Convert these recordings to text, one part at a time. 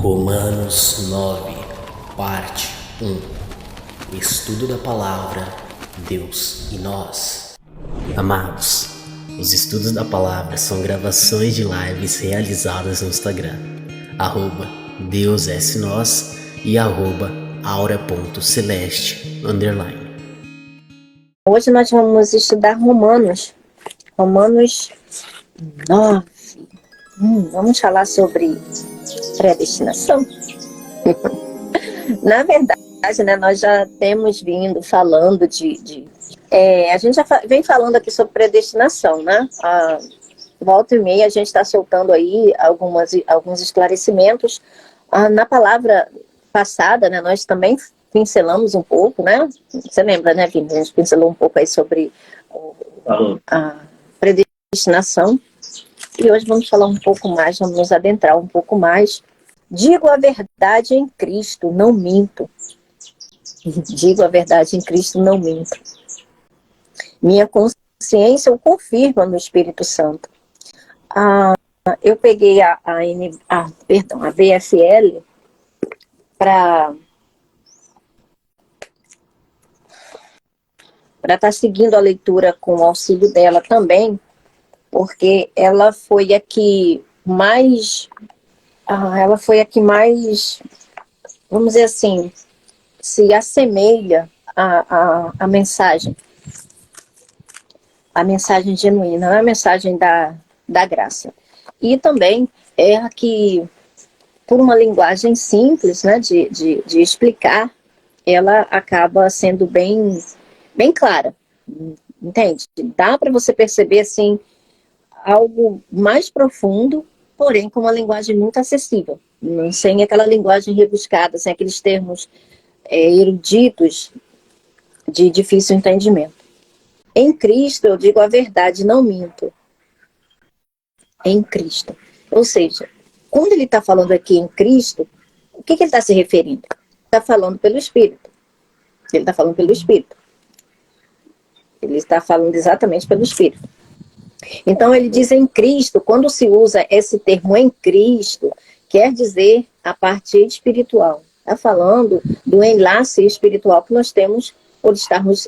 Romanos 9, parte 1. Estudo da palavra, Deus e nós. Amados, os estudos da palavra são gravações de lives realizadas no Instagram, @DeusSNós e @aura.celeste_. Hoje nós vamos estudar Romanos 9. Vamos falar sobre predestinação. Na verdade, né, nós já temos vindo falando a gente já vem falando aqui sobre predestinação, né? Volta e meia a gente está soltando aí alguns esclarecimentos. Na palavra passada, né, nós também pincelamos um pouco, né? Você lembra, né, Vini? A gente pincelou um pouco aí sobre a predestinação. E hoje vamos falar um pouco mais, vamos nos adentrar um pouco mais. Digo a verdade em Cristo, não minto. Digo a verdade em Cristo, não minto. Minha consciência o confirma no Espírito Santo. Eu peguei a BFL para estar seguindo a leitura com o auxílio dela também, porque ela foi a que mais, vamos dizer assim, se assemelha à mensagem genuína, a mensagem da graça. E também é a que, por uma linguagem simples, né, de explicar, ela acaba sendo bem clara, entende? Dá para você perceber, assim, algo mais profundo, porém com uma linguagem muito acessível, sem aquela linguagem rebuscada, sem aqueles termos eruditos de difícil entendimento. Em Cristo eu digo a verdade, não minto. Em Cristo. Ou seja, quando ele está falando aqui em Cristo, o que ele está se referindo? Está falando pelo Espírito. Ele está falando pelo Espírito. Ele está falando exatamente pelo Espírito. Então ele diz em Cristo, quando se usa esse termo em Cristo, quer dizer a parte espiritual. Está falando do enlace espiritual que nós temos por estarmos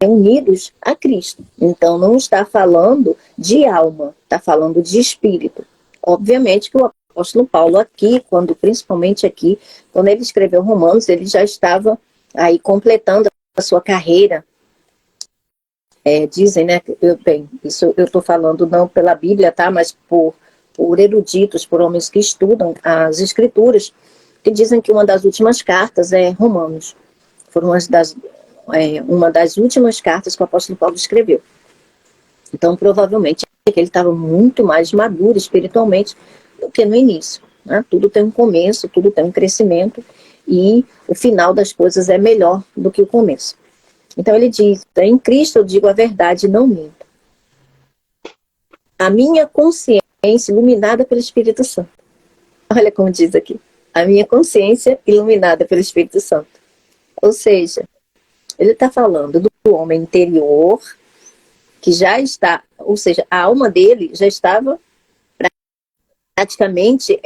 unidos a Cristo. Então não está falando de alma, está falando de espírito. Obviamente que o apóstolo Paulo aqui, principalmente aqui, quando ele escreveu Romanos, ele já estava aí completando a sua carreira. Dizem, né, isso eu estou falando não pela Bíblia, tá, mas por eruditos, por homens que estudam as Escrituras, que dizem que uma das últimas cartas é Romanos. Foram uma das últimas cartas que o apóstolo Paulo escreveu. Então, provavelmente, ele estava muito mais maduro espiritualmente do que no início. Né? Tudo tem um começo, tudo tem um crescimento, e o final das coisas é melhor do que o começo. Então ele diz, em Cristo eu digo a verdade, não minto. A minha consciência iluminada pelo Espírito Santo. Olha como diz aqui. A minha consciência iluminada pelo Espírito Santo. Ou seja, ele está falando do homem interior, que já está, ou seja, a alma dele já estava praticamente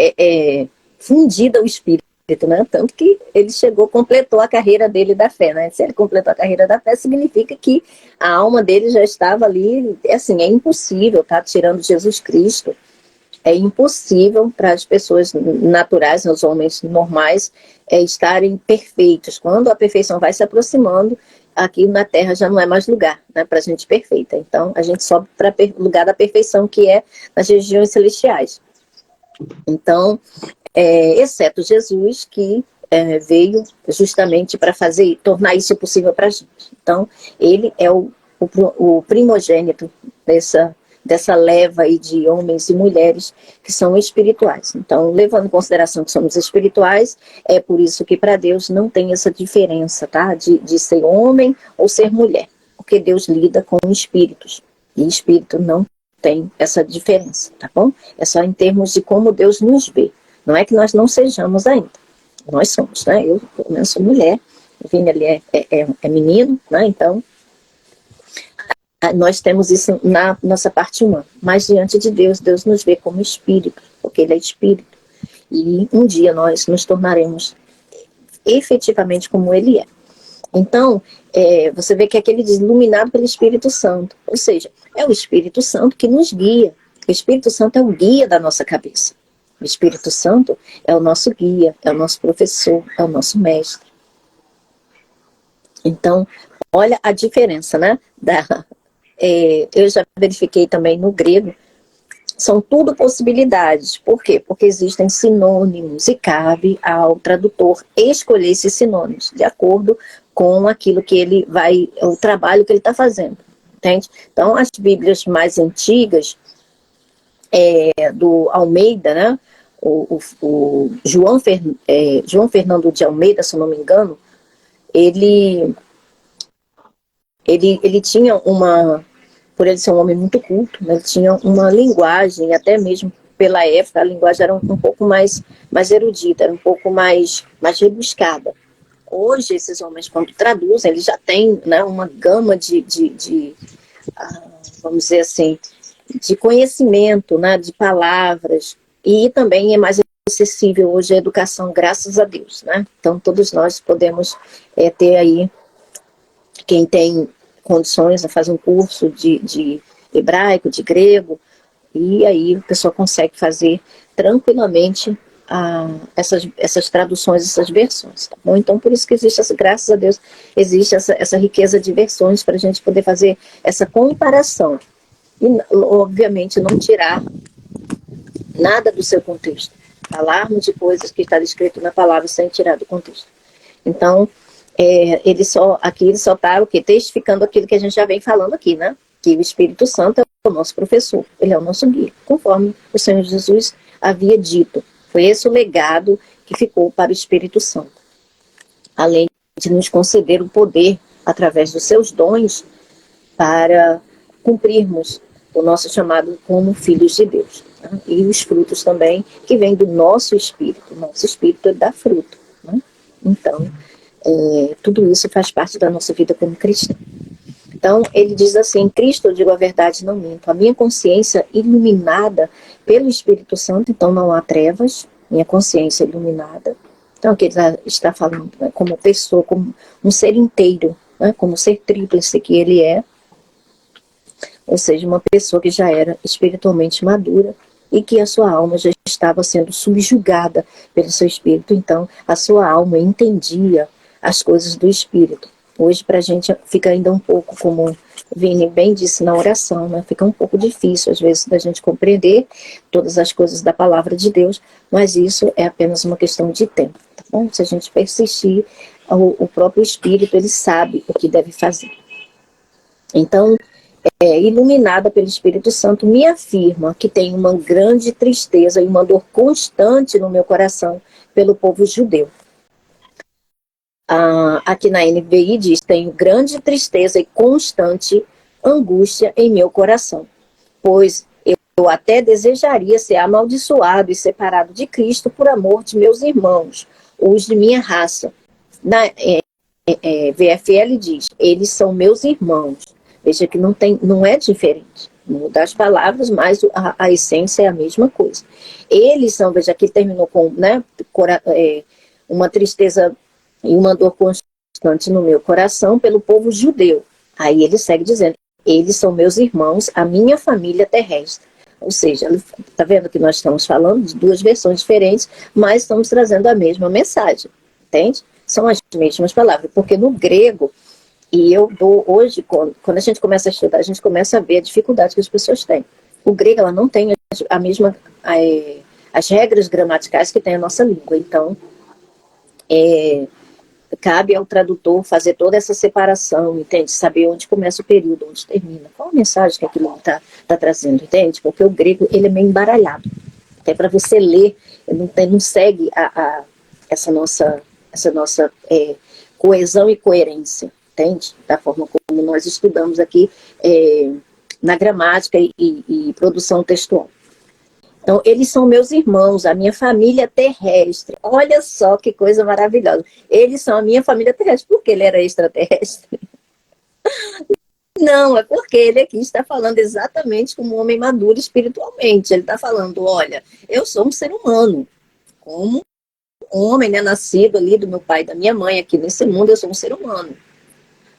fundida ao Espírito. Né? Tanto que ele completou a carreira dele da fé, né? Se ele completou a carreira da fé, significa que a alma dele já estava ali, assim, é impossível, tá? Tirando Jesus Cristo, é impossível para as pessoas naturais, os homens normais, estarem perfeitos. Quando a perfeição vai se aproximando, aqui na Terra já não é mais lugar, né, para a gente perfeita. Então, a gente sobe para o lugar da perfeição, que é nas regiões celestiais. Então, exceto Jesus, que veio justamente para tornar isso possível para a gente. Então, ele é o primogênito dessa leva aí de homens e mulheres que são espirituais. Então, levando em consideração que somos espirituais, é por isso que para Deus não tem essa diferença, tá? De ser homem ou ser mulher, porque Deus lida com espíritos, e espírito não tem essa diferença, tá bom? É só em termos de como Deus nos vê. Não é que nós não sejamos ainda. Nós somos, né? Eu, pelo menos, sou mulher. O Vini ali é menino, né? Então, nós temos isso na nossa parte humana. Mas diante de Deus, Deus nos vê como espírito, porque Ele é espírito. E um dia nós nos tornaremos efetivamente como ele é. Então, você vê que aquele iluminado pelo Espírito Santo, ou seja, é o Espírito Santo que nos guia. O Espírito Santo é o guia da nossa cabeça. O Espírito Santo é o nosso guia, é o nosso professor, é o nosso mestre. Então, olha a diferença, né? Eu já verifiquei também no grego, são tudo possibilidades. Por quê? Porque existem sinônimos e cabe ao tradutor escolher esses sinônimos de acordo com aquilo que ele vai, o trabalho que ele está fazendo, entende? Então, as Bíblias mais antigas, do Almeida, né? O João Fernando de Almeida, se eu não me engano, ele tinha por ele ser um homem muito culto, né, ele tinha uma linguagem, até mesmo pela época, a linguagem era um pouco mais erudita, era um pouco mais rebuscada. Hoje, esses homens, quando traduzem, eles já têm, né, uma gama vamos dizer assim, de conhecimento, né, de palavras, e também é mais acessível hoje a educação, graças a Deus, né? Então, todos nós podemos ter aí, quem tem condições a fazer um curso de hebraico, de grego, e aí a pessoa consegue fazer tranquilamente essas traduções, essas versões, tá bom? Então, por isso que existe, graças a Deus, existe essa riqueza de versões para a gente poder fazer essa comparação. E, obviamente, não tirar nada do seu contexto. Falarmos de coisas que está escrito na palavra sem tirar do contexto. Então, ele só está o quê? Testificando aquilo que a gente já vem falando aqui, né? Que o Espírito Santo é o nosso professor, ele é o nosso guia, conforme o Senhor Jesus havia dito. Foi esse o legado que ficou para o Espírito Santo. Além de nos conceder o poder, através dos seus dons, para cumprirmos o nosso chamado como filhos de Deus. Né? E os frutos também, que vêm do nosso espírito. O nosso espírito dá fruto. Né? Então, tudo isso faz parte da nossa vida como cristão. Então, ele diz assim: Cristo, eu digo a verdade, não minto. A minha consciência iluminada pelo Espírito Santo, então não há trevas, minha consciência iluminada. Então, aqui ele está falando, né, como pessoa, como um ser inteiro, né, como ser tríplice que ele é, ou seja, uma pessoa que já era espiritualmente madura e que a sua alma já estava sendo subjugada pelo seu espírito. Então, a sua alma entendia as coisas do espírito. Hoje, para a gente, fica ainda um pouco, como o Vini bem disse na oração, né? Fica um pouco difícil, às vezes, da gente compreender todas as coisas da palavra de Deus, mas isso é apenas uma questão de tempo, tá bom? Se a gente persistir, o próprio Espírito, ele sabe o que deve fazer. Então, iluminada pelo Espírito Santo, me afirma que tem uma grande tristeza e uma dor constante no meu coração pelo povo judeu. Aqui na NVI diz: tenho grande tristeza e constante angústia em meu coração, pois eu até desejaria ser amaldiçoado e separado de Cristo por amor de meus irmãos, os de minha raça. Na VFL diz: eles são meus irmãos. Veja que não é diferente. Muda as palavras, mas a essência é a mesma coisa. Eles são, veja que terminou com, né, uma tristeza e uma dor constante no meu coração pelo povo judeu. Aí ele segue dizendo: eles são meus irmãos, a minha família terrestre. Ou seja, está vendo que nós estamos falando de duas versões diferentes, mas estamos trazendo a mesma mensagem, entende? São as mesmas palavras, porque no grego, e eu dou hoje, quando a gente começa a estudar, a gente começa a ver a dificuldade que as pessoas têm. O grego, ela não tem a mesma, as regras gramaticais que tem a nossa língua. Então, cabe ao tradutor fazer toda essa separação, entende? Saber onde começa o período, onde termina. Qual a mensagem que aquilo está trazendo, entende? Porque o grego, ele é meio embaralhado. Até para você ler, não segue essa nossa coesão e coerência, entende? Da forma como nós estudamos aqui na gramática e produção textual. Então, eles são meus irmãos, a minha família terrestre. Olha só que coisa maravilhosa. Eles são a minha família terrestre. Por que ele era extraterrestre? Não, é porque ele aqui está falando exatamente como um homem maduro espiritualmente. Ele está falando: olha, eu sou um ser humano, como homem, né, nascido ali do meu pai e da minha mãe, aqui nesse mundo, eu sou um ser humano.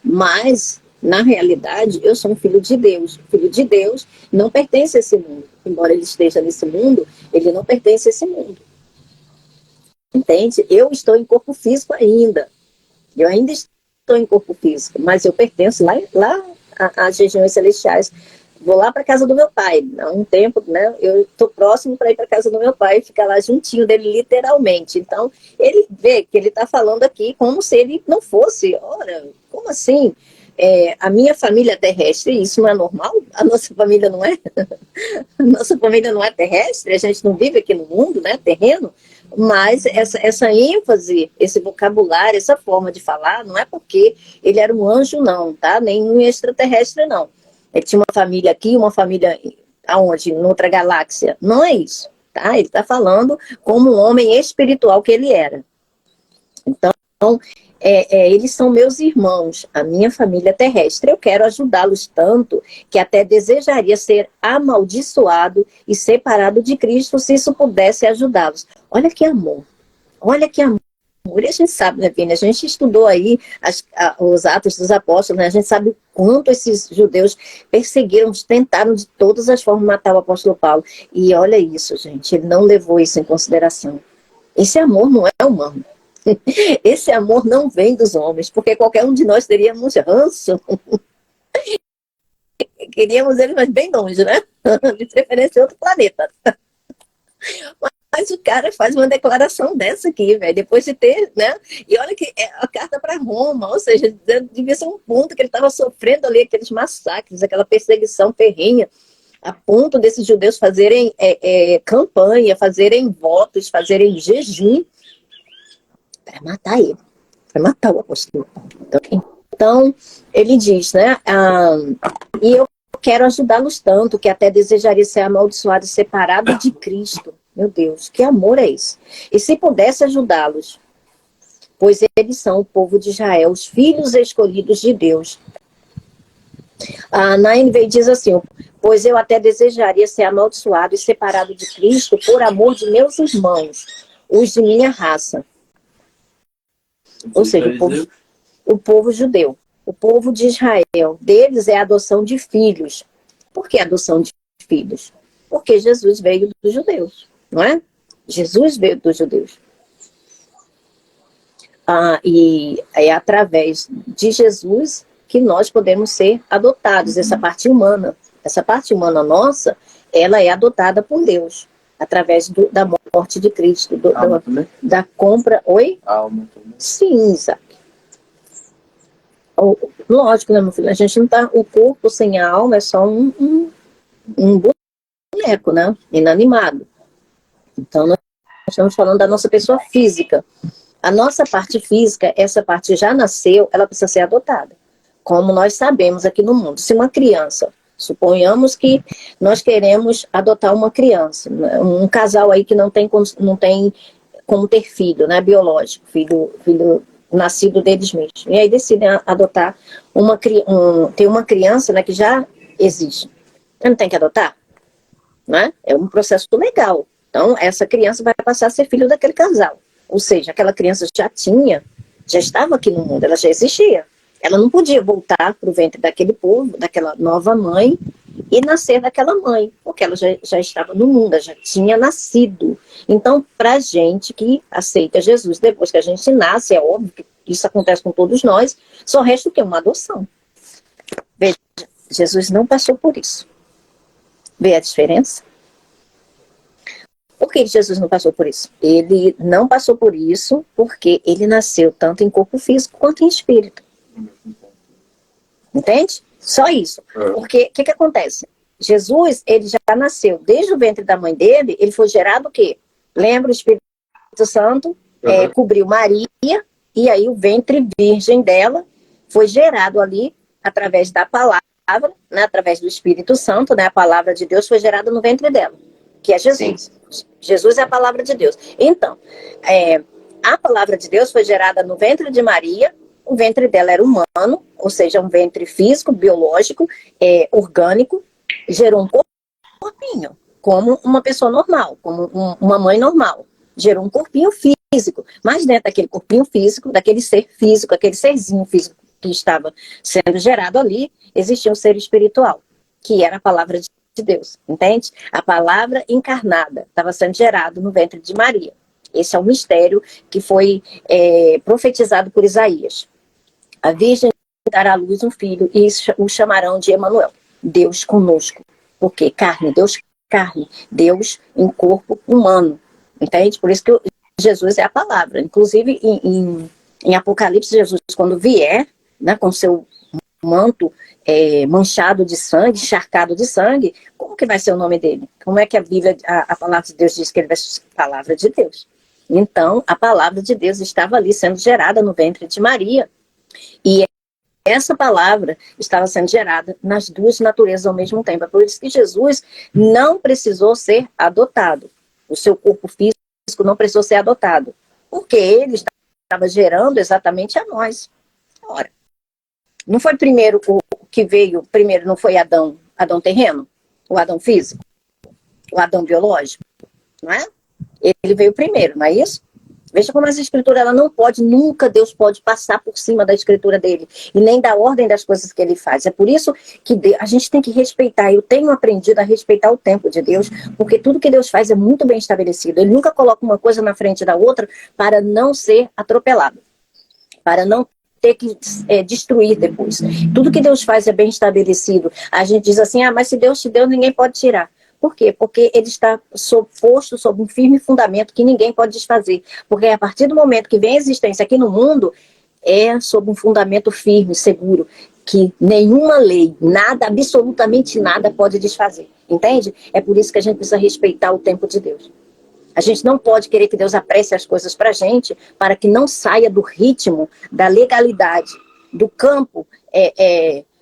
Mas, na realidade, eu sou um filho de Deus. O filho de Deus não pertence a esse mundo. Embora ele esteja nesse mundo, ele não pertence a esse mundo. Entende? Eu estou em corpo físico ainda. Eu ainda estou em corpo físico, mas eu pertenço lá às regiões celestiais. Vou lá para a casa do meu pai. Há um tempo, né? Eu estou próximo para ir para a casa do meu pai e ficar lá juntinho dele, literalmente. Então, ele vê que ele está falando aqui como se ele não fosse. Ora, como assim? A minha família terrestre, isso não é normal? A nossa família não é? A nossa família não é terrestre? A gente não vive aqui no mundo, né? Terreno? Mas essa ênfase, esse vocabulário, essa forma de falar, não é porque ele era um anjo, não, tá? Nem um extraterrestre, não. Ele tinha uma família aqui, uma família aonde? Em outra galáxia. Não é isso, tá? Ele está falando como um homem espiritual que ele era. Então, eles são meus irmãos, a minha família terrestre. Eu quero ajudá-los tanto que até desejaria ser amaldiçoado e separado de Cristo se isso pudesse ajudá-los. Olha que amor, olha que amor. E a gente sabe, né, Vini? A gente estudou aí os Atos dos Apóstolos, né? A gente sabe o quanto esses judeus perseguiram, tentaram de todas as formas matar o apóstolo Paulo. E olha isso, gente, ele não levou isso em consideração. Esse amor não é humano. Esse amor não vem dos homens, porque qualquer um de nós teríamos ranço. Queríamos ele, mas bem longe, né? De preferência em outro planeta. Mas o cara faz uma declaração dessa aqui, velho, depois de ter, né? E olha que é a carta para Roma, ou seja, devia ser um ponto que ele estava sofrendo ali, aqueles massacres, aquela perseguição ferrenha, a ponto desses judeus fazerem campanha, fazerem votos, fazerem jejum para matar ele, para matar o apóstolo. Então, ele diz, né? E eu quero ajudá-los tanto que até desejaria ser amaldiçoado e separado de Cristo. Meu Deus, que amor é esse? E se pudesse ajudá-los, pois eles são o povo de Israel, os filhos escolhidos de Deus. Na NVI diz assim, pois eu até desejaria ser amaldiçoado e separado de Cristo por amor de meus irmãos, os de minha raça. Ou seja, o povo judeu, o povo de Israel, deles é a adoção de filhos. Por que adoção de filhos? Porque Jesus veio dos judeus, não é? Jesus veio dos judeus. E é através de Jesus que nós podemos ser adotados. Essa parte humana nossa, ela é adotada por Deus, através da morte de Cristo, da compra. Oi? Alma também. Sim, Isaac. Lógico, né, meu filho? A gente não tá. O corpo sem a alma é só um boneco, né? Inanimado. Então, nós estamos falando da nossa pessoa física. A nossa parte física, essa parte já nasceu, ela precisa ser adotada. Como nós sabemos aqui no mundo. Se uma criança, suponhamos que nós queremos adotar uma criança, um casal aí que não tem como ter filho, né? Biológico, filho nascido deles mesmos. E aí decidem adotar ter uma criança, né, que já existe. Não tem que adotar? Né? É um processo legal. Então, essa criança vai passar a ser filho daquele casal. Ou seja, aquela criança já estava aqui no mundo, ela já existia. Ela não podia voltar para o ventre daquele povo, daquela nova mãe, e nascer daquela mãe, porque ela já estava no mundo, ela já tinha nascido. Então, para a gente que aceita Jesus, depois que a gente nasce, é óbvio que isso acontece com todos nós, só resta o quê? Uma adoção. Veja, Jesus não passou por isso. Vê a diferença? Por que Jesus não passou por isso? Ele não passou por isso porque ele nasceu tanto em corpo físico quanto em espírito. Entende? Só isso. Porque o que acontece? Jesus, ele já nasceu desde o ventre da mãe dele, ele foi gerado o quê? Lembra, o Espírito Santo cobriu Maria, e aí o ventre virgem dela foi gerado ali através da palavra, né, através do Espírito Santo, né, a palavra de Deus foi gerada no ventre dela, que é Jesus. Sim. Jesus é a palavra de Deus. Então, a palavra de Deus foi gerada no ventre de Maria. O ventre dela era humano, ou seja, um ventre físico, biológico, orgânico, gerou um corpinho, como uma pessoa normal, como uma mãe normal, gerou um corpinho físico, mas dentro daquele corpinho físico, daquele ser físico, aquele serzinho físico que estava sendo gerado ali, existia um ser espiritual, que era a palavra de Deus, entende? A palavra encarnada estava sendo gerado no ventre de Maria. Esse é o mistério que foi profetizado por Isaías. A Virgem dará à luz um filho e o chamarão de Emanuel, Deus conosco. Porque carne, Deus em corpo humano, entende? Por isso que Jesus é a palavra. Inclusive, em Apocalipse, Jesus, quando vier, né, com seu manto manchado de sangue, encharcado de sangue, como que vai ser o nome dele? Como é que a Bíblia, a palavra de Deus diz que ele vai ser a palavra de Deus? Então, a palavra de Deus estava ali sendo gerada no ventre de Maria. E essa palavra estava sendo gerada nas duas naturezas ao mesmo tempo. É por isso que Jesus não precisou ser adotado. O seu corpo físico não precisou ser adotado. Porque ele estava gerando exatamente a nós. Ora, não foi primeiro o que veio, primeiro não foi Adão terreno? O Adão físico? O Adão biológico? Não é? Ele veio primeiro, não é isso? Veja como essa escritura, ela não pode, nunca Deus pode passar por cima da escritura dele, e nem da ordem das coisas que ele faz. É por isso que a gente tem que respeitar. Eu tenho aprendido a respeitar o tempo de Deus, porque tudo que Deus faz é muito bem estabelecido. Ele nunca coloca uma coisa na frente da outra para não ser atropelado, para não ter que destruir depois. Tudo que Deus faz é bem estabelecido. A gente diz assim, mas se Deus te deu, ninguém pode tirar. Por quê? Porque ele está posto sob um firme fundamento que ninguém pode desfazer. Porque a partir do momento que vem a existência aqui no mundo, é sob um fundamento firme, seguro, que nenhuma lei, nada, absolutamente nada pode desfazer. Entende? É por isso que a gente precisa respeitar o tempo de Deus. A gente não pode querer que Deus apresse as coisas para a gente, para que não saia do ritmo, da legalidade, do campo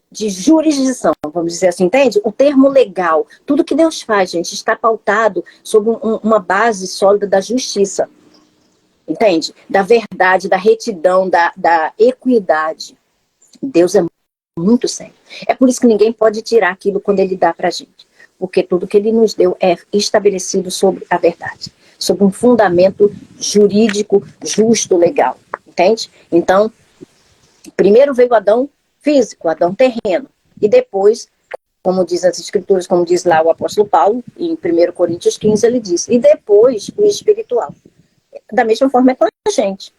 de jurisdição, vamos dizer assim, entende? O termo legal, tudo que Deus faz, gente, está pautado sobre uma base sólida da justiça, entende? Da verdade, da retidão, da equidade. Deus é muito sério. É por isso que ninguém pode tirar aquilo quando ele dá para a gente, porque tudo que ele nos deu é estabelecido sobre a verdade, sobre um fundamento jurídico, justo, legal, entende? Então, primeiro veio Adão físico, Adão terreno, e depois, como diz as escrituras, como diz lá o apóstolo Paulo, em 1 Coríntios 15, ele diz, e depois o espiritual. Da mesma forma é com a gente.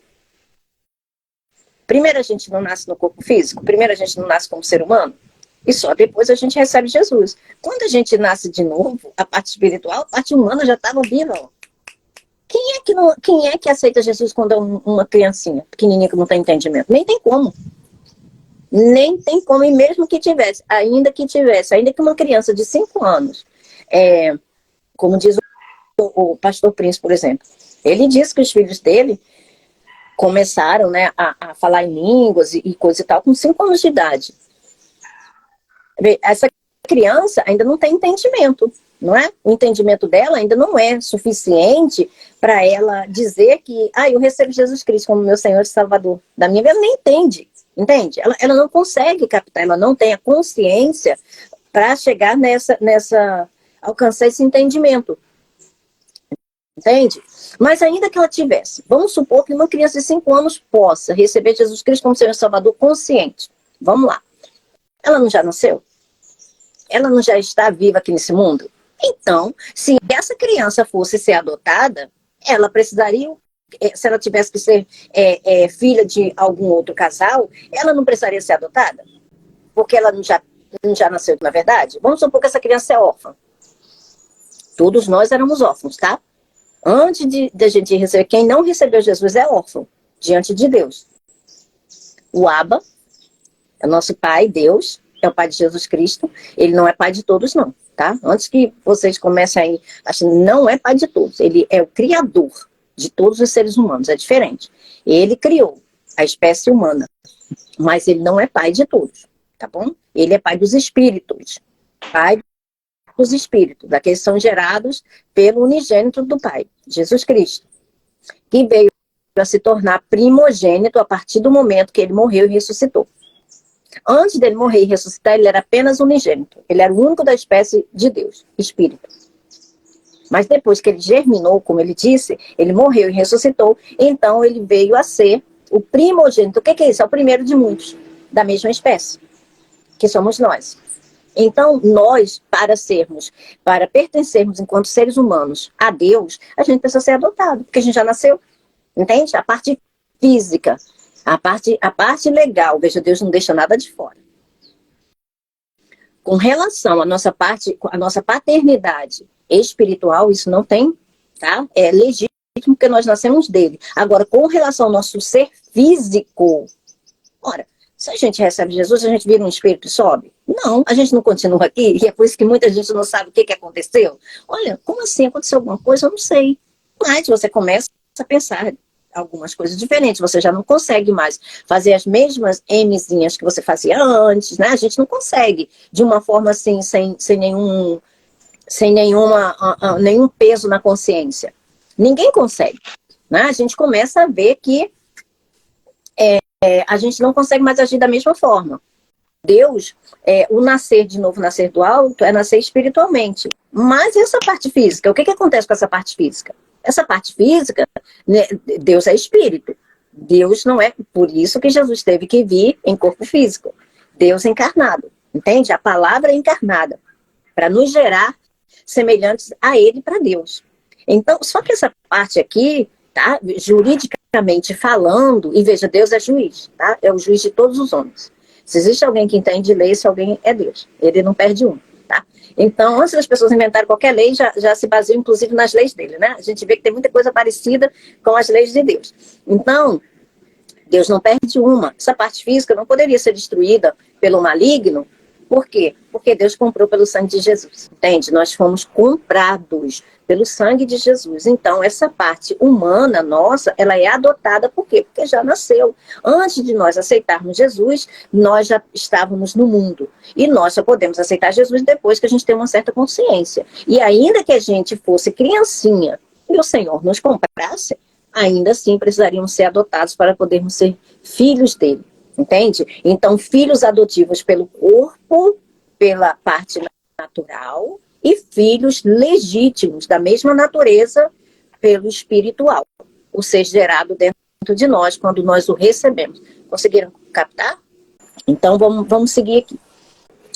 Primeiro a gente não nasce no corpo físico, primeiro a gente não nasce como ser humano, e só depois a gente recebe Jesus. Quando a gente nasce de novo, a parte espiritual, a parte humana já estava viva. Ó. Quem é que aceita Jesus quando é uma criancinha pequenininha que não tem entendimento? Nem tem como. Nem tem como, e mesmo que tivesse, ainda que uma criança de 5 anos, como diz o pastor Prince, por exemplo, ele diz que os filhos dele começaram, né, a falar em línguas e coisa e tal, com 5 anos de idade. Essa criança ainda não tem entendimento, não é? O entendimento dela ainda não é suficiente para ela dizer que, eu recebo Jesus Cristo como meu Senhor e Salvador da minha vida. Ela nem entende. Entende? Ela não consegue captar, ela não tem a consciência para chegar alcançar esse entendimento. Entende? Mas ainda que ela tivesse, vamos supor que uma criança de 5 anos possa receber Jesus Cristo como Senhor e Salvador consciente. Vamos lá. Ela não já nasceu? Ela não já está viva aqui nesse mundo? Então, se essa criança fosse ser adotada, ela precisaria... Se ela tivesse que ser filha de algum outro casal, ela não precisaria ser adotada? Porque ela não já nasceu, na verdade? Vamos supor que essa criança é órfã. Todos nós éramos órfãos, tá? Antes de a gente receber, quem não recebeu Jesus é órfão, diante de Deus. O Abba é nosso pai, Deus, é o pai de Jesus Cristo. Ele não é pai de todos, não, tá? Antes que vocês comecem aí, achando, não é pai de todos. Ele é o criador de todos os seres humanos, é diferente. Ele criou a espécie humana, mas ele não é pai de todos, tá bom? Ele é pai dos espíritos, pai dos espíritos, daqueles que são gerados pelo unigênito do Pai, Jesus Cristo, que veio para se tornar primogênito a partir do momento que ele morreu e ressuscitou. Antes dele morrer e ressuscitar, ele era apenas unigênito, ele era o único da espécie de Deus, espírito. Mas depois que ele germinou, como ele disse, ele morreu e ressuscitou, então ele veio a ser o primogênito. O que é isso? É o primeiro de muitos, da mesma espécie, que somos nós. Então, nós, para pertencermos enquanto seres humanos a Deus, a gente precisa ser adotado, porque a gente já nasceu, entende? A parte física, a parte legal, veja, Deus não deixa nada de fora. Com relação à nossa paternidade espiritual, isso não tem, tá? É legítimo porque nós nascemos dele. Agora, com relação ao nosso ser físico, ora, se a gente recebe Jesus, a gente vira um espírito e sobe? Não, a gente não continua aqui, e é por isso que muita gente não sabe o que aconteceu. Olha, como assim? Aconteceu alguma coisa? Eu não sei. Mas você começa a pensar algumas coisas diferentes, você já não consegue mais fazer as mesmas Mzinhas que você fazia antes, né? A gente não consegue, de uma forma assim, sem nenhum peso na consciência. Ninguém consegue, né? A gente começa a ver que a gente não consegue mais agir da mesma forma. Deus, o nascer de novo, nascer do alto, é nascer espiritualmente. Mas essa parte física, o que acontece com essa parte física? Essa parte física, né, Deus é espírito. Deus não é, por isso que Jesus teve que vir em corpo físico. Deus encarnado, entende? A palavra encarnada, para nos gerar semelhantes a ele, para Deus. Então, só que essa parte aqui, tá, juridicamente falando, e veja, Deus é juiz, tá? É o juiz de todos os homens. Se existe alguém que entende lei, esse alguém é Deus. Ele não perde um, tá? Então, antes das pessoas inventarem qualquer lei, já se baseia, inclusive, nas leis dele, né? A gente vê que tem muita coisa parecida com as leis de Deus. Então, Deus não perde uma. Essa parte física não poderia ser destruída pelo maligno. Por quê? Porque Deus comprou pelo sangue de Jesus, entende? Nós fomos comprados pelo sangue de Jesus. Então, essa parte humana nossa, ela é adotada por quê? Porque já nasceu. Antes de nós aceitarmos Jesus, nós já estávamos no mundo. E nós só podemos aceitar Jesus depois que a gente tem uma certa consciência. E ainda que a gente fosse criancinha e o Senhor nos comprasse, ainda assim precisaríamos ser adotados para podermos ser filhos dele. Entende? Então, filhos adotivos pelo corpo, pela parte natural, e filhos legítimos da mesma natureza pelo espiritual. O ser gerado dentro de nós quando nós o recebemos. Conseguiram captar? Então, vamos seguir aqui.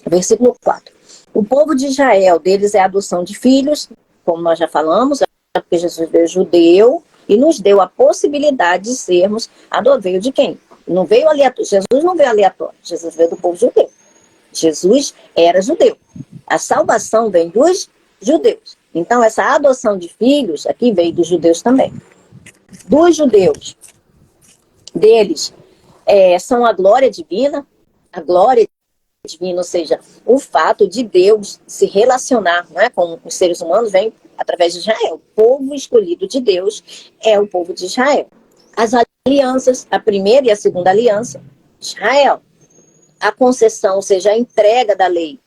Versículo 4. O povo de Israel, deles é a adoção de filhos, como nós já falamos, porque Jesus veio judeu e nos deu a possibilidade de sermos veio de quem? Não veio aleatório. Jesus não veio aleatório. Jesus veio do povo judeu. Jesus era judeu. A salvação vem dos judeus. Então, essa adoção de filhos aqui veio dos judeus também. Dos judeus, deles, são a glória divina, ou seja, o fato de Deus se relacionar, né, com os seres humanos vem através de Israel. O povo escolhido de Deus é o povo de Israel. As alianças, a primeira e a segunda aliança, Israel. A concessão, ou seja, a entrega da lei,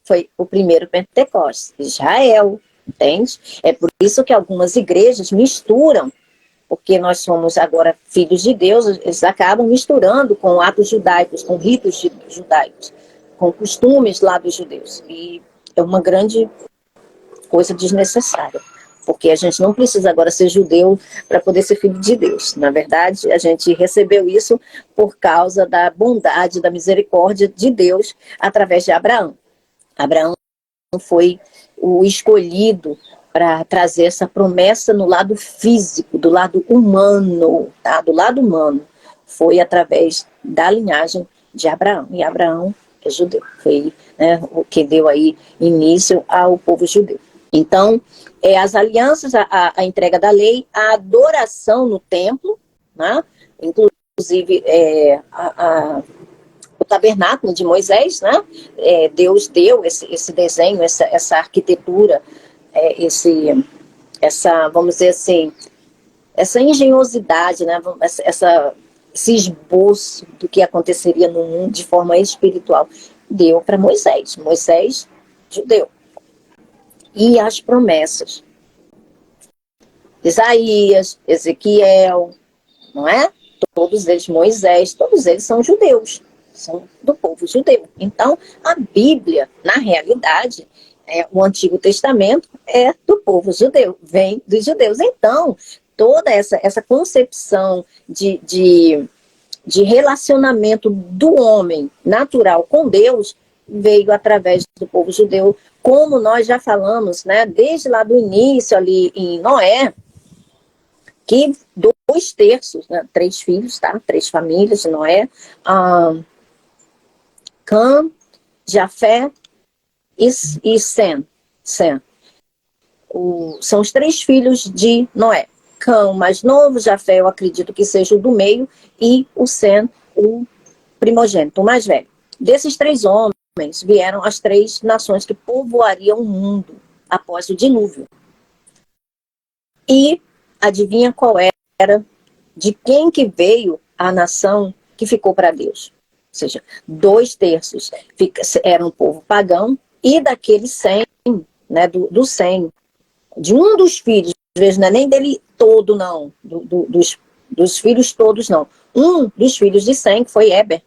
foi o primeiro Pentecostes, Israel, entende? É por isso que algumas igrejas misturam, porque nós somos agora filhos de Deus, eles acabam misturando com atos judaicos, com ritos judaicos, com costumes lá dos judeus. E é uma grande coisa desnecessária. Porque a gente não precisa agora ser judeu para poder ser filho de Deus. Na verdade, a gente recebeu isso por causa da bondade, da misericórdia de Deus através de Abraão. Abraão foi o escolhido para trazer essa promessa no lado físico, do lado humano, tá? Do lado humano. Foi através da linhagem de Abraão. E Abraão é judeu. Foi, né, o que deu aí início ao povo judeu. Então, as alianças, a entrega da lei, a adoração no templo, né? Inclusive o tabernáculo de Moisés, né? Deus deu esse desenho, essa arquitetura, vamos dizer assim, essa engenhosidade, né? Esse esboço do que aconteceria no mundo de forma espiritual, deu para Moisés. Moisés, judeu. E as promessas. Isaías, Ezequiel, não é? Todos eles, Moisés, todos eles são judeus, são do povo judeu. Então, a Bíblia, na realidade, O Antigo Testamento é do povo judeu, vem dos judeus. Então, toda essa concepção de relacionamento do homem natural com Deus veio através do povo judeu, como nós já falamos, né, desde lá do início ali em Noé, que 2/3, né, 3 filhos, tá? 3 famílias de Noé, Cã, Jafé e Sem. São os 3 filhos de Noé. Cã, o mais novo, Jafé, eu acredito que seja o do meio, e o Sem, o primogênito, o mais velho. Desses 3 homens vieram as 3 nações que povoariam o mundo após o dilúvio. E adivinha qual era, de quem que veio a nação que ficou para Deus? Ou seja, 2/3 era um povo pagão, e daquele 100, né, do 100, de um dos filhos, às vezes não é nem dele todo, não, dos filhos todos, não. Um dos filhos de Sem, que foi Éber,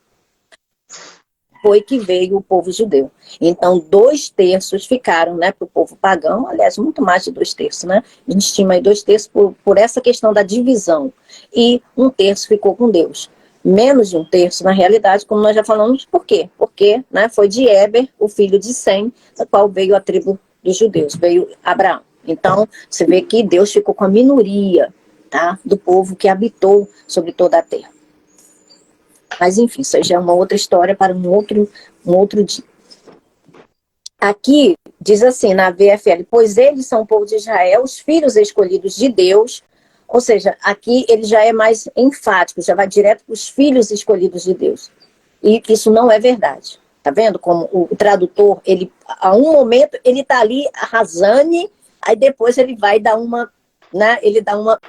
foi que veio o povo judeu. Então, 2/3 ficaram, né, para o povo pagão, aliás, muito mais de 2/3, né? A gente estima aí 2/3 por essa questão da divisão. E 1/3 ficou com Deus. Menos de 1/3, na realidade, como nós já falamos, por quê? Porque, né, foi de Éber, o filho de Sem, da qual veio a tribo dos judeus, veio Abraão. Então, você vê que Deus ficou com a minoria, tá, do povo que habitou sobre toda a terra. Mas, enfim, isso já é uma outra história para um outro dia. Aqui, diz assim, na VFL, pois eles são o povo de Israel, os filhos escolhidos de Deus. Ou seja, aqui ele já é mais enfático, já vai direto para os filhos escolhidos de Deus. E isso não é verdade. Tá vendo como o tradutor, ele, a um momento, ele está ali arrasando, aí depois ele vai dar uma, né, ele dá uma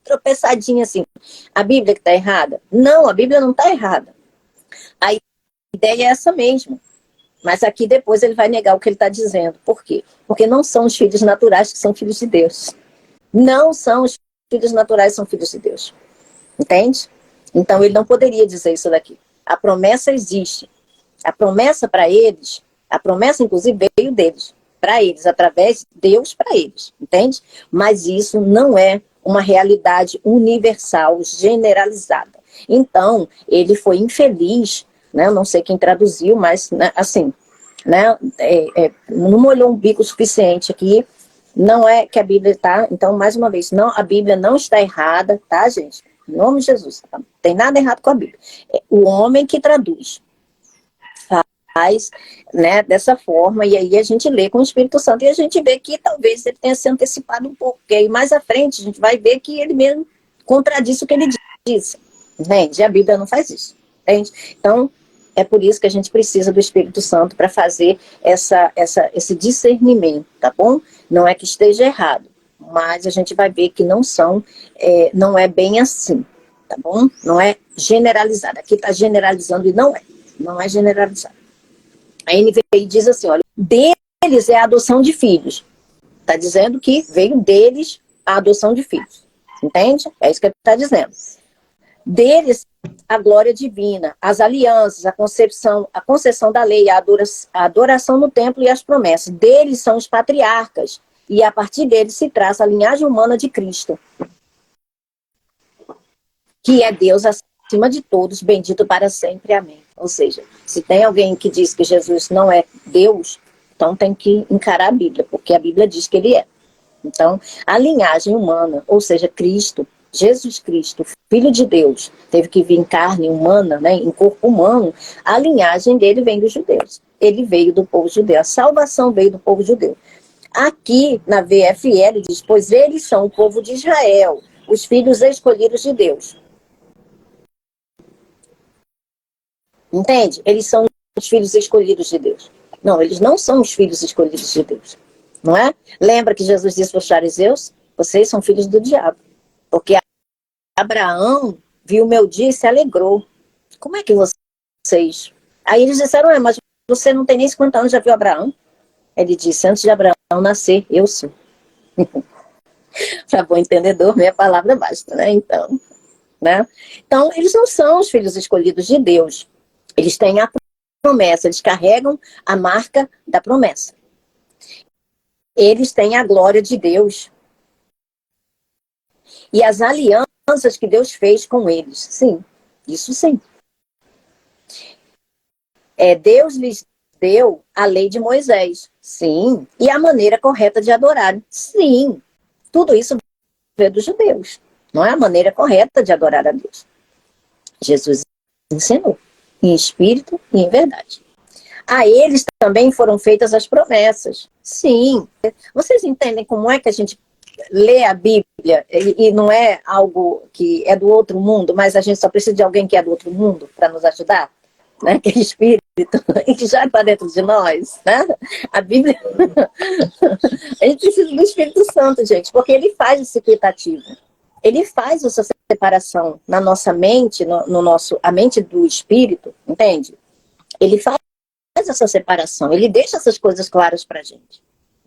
tropeçadinha assim. A Bíblia que está errada? Não, a Bíblia não está errada. A ideia é essa mesmo. Mas aqui depois ele vai negar o que ele está dizendo. Por quê? Porque não são os filhos naturais que são filhos de Deus. Não são os filhos naturais que são filhos de Deus. Entende? Então ele não poderia dizer isso daqui. A promessa existe. A promessa para eles, a promessa inclusive veio deles. Para eles, através de Deus para eles. Entende? Mas isso não é uma realidade universal, generalizada. Então, ele foi infeliz, né? Eu não sei quem traduziu, mas, né, assim, né, não molhou um bico suficiente aqui. Não é que a Bíblia está, então, mais uma vez, não, a Bíblia não está errada, tá, gente? Em nome de Jesus, não tem nada errado com a Bíblia. É o homem que traduz. Faz, né, dessa forma, e aí a gente lê com o Espírito Santo, e a gente vê que talvez ele tenha se antecipado um pouco, porque aí mais à frente a gente vai ver que ele mesmo contradiz o que ele disse, entende? A Bíblia não faz isso, entende? Então, é por isso que a gente precisa do Espírito Santo para fazer esse discernimento, tá bom? Não é que esteja errado, mas a gente vai ver que não é bem assim, tá bom? Não é generalizado, aqui está generalizando e não é generalizado. A NVI diz assim, olha, deles é a adoção de filhos. Está dizendo que veio deles a adoção de filhos. Entende? É isso que ele está dizendo. Deles, a glória divina, as alianças, a concessão da lei, a adoração no templo e as promessas. Deles são os patriarcas. E a partir deles se traça a linhagem humana de Cristo. Que é Deus acima de todos, bendito para sempre. Amém. Ou seja, se tem alguém que diz que Jesus não é Deus, então tem que encarar a Bíblia, porque a Bíblia diz que ele é. Então, a linhagem humana, ou seja, Cristo, Jesus Cristo, Filho de Deus, teve que vir em carne humana, né, em corpo humano, a linhagem dele vem dos judeus. Ele veio do povo judeu, a salvação veio do povo judeu. Aqui, na VFL, diz, pois eles são o povo de Israel, os filhos escolhidos de Deus. Entende? Eles são os filhos escolhidos de Deus. Não, eles não são os filhos escolhidos de Deus. Não é? Lembra que Jesus disse para os fariseus? Vocês são filhos do diabo. Porque Abraão viu o meu dia e se alegrou. Como é que vocês... Aí eles disseram, mas você não tem nem 50 anos, já viu Abraão? Ele disse, antes de Abraão nascer, eu sou. Para bom entendedor, minha palavra basta, né? Então, eles não são os filhos escolhidos de Deus. Eles têm a promessa, eles carregam a marca da promessa. Eles têm a glória de Deus. E as alianças que Deus fez com eles. Sim, isso sim. Deus lhes deu a lei de Moisés. Sim. E a maneira correta de adorar. Sim. Tudo isso veio dos judeus. Não é a maneira correta de adorar a Deus. Jesus ensinou. Em espírito e em verdade. A eles também foram feitas as promessas. Sim. Vocês entendem como é que a gente lê a Bíblia e não é algo que é do outro mundo, mas a gente só precisa de alguém que é do outro mundo para nos ajudar? Né? Que é espírito, que já está dentro de nós. Né? A Bíblia... a gente precisa do Espírito Santo, gente, porque ele faz esse equitativo. Ele faz essa separação na nossa mente, a mente do espírito, entende? Ele faz essa separação, ele deixa essas coisas claras pra gente,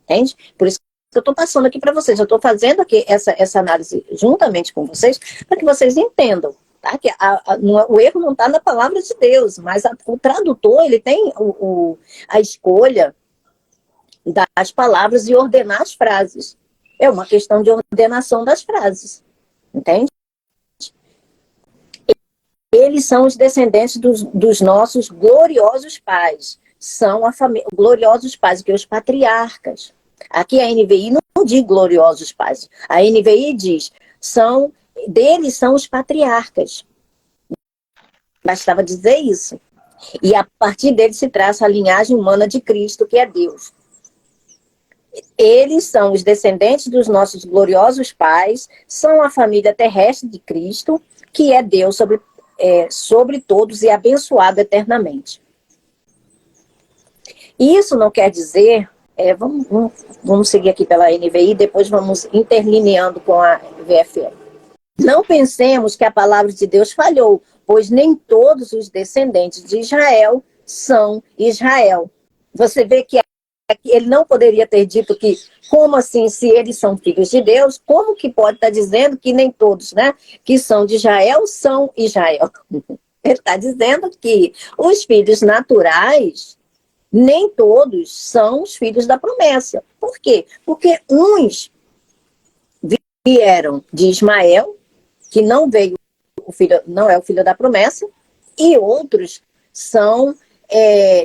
entende? Por isso que eu estou passando aqui para vocês, eu estou fazendo aqui essa análise juntamente com vocês, para que vocês entendam, tá? Que o erro não está na palavra de Deus, mas o tradutor, ele tem a escolha das palavras e ordenar as frases. É uma questão de ordenação das frases, entende? Eles são os descendentes dos nossos gloriosos pais. São gloriosos pais, que os patriarcas. Aqui a NVI não diz gloriosos pais. A NVI diz, deles são os patriarcas. Bastava dizer isso. E a partir deles se traça a linhagem humana de Cristo, que é Deus. Eles são os descendentes dos nossos gloriosos pais, são a família terrestre de Cristo, que é Deus sobre todos e abençoado eternamente. Isso não quer dizer, vamos seguir aqui pela NVI, depois vamos interlineando com a VFL. Não pensemos que a palavra de Deus falhou, pois nem todos os descendentes de Israel são Israel. Você vê que ele não poderia ter dito que, como assim, se eles são filhos de Deus, como que pode estar dizendo que nem todos, né, que são de Israel, são Israel? Ele está dizendo que os filhos naturais, nem todos são os filhos da promessa. Por quê? Porque uns vieram de Ismael, que não é o filho da promessa, e outros são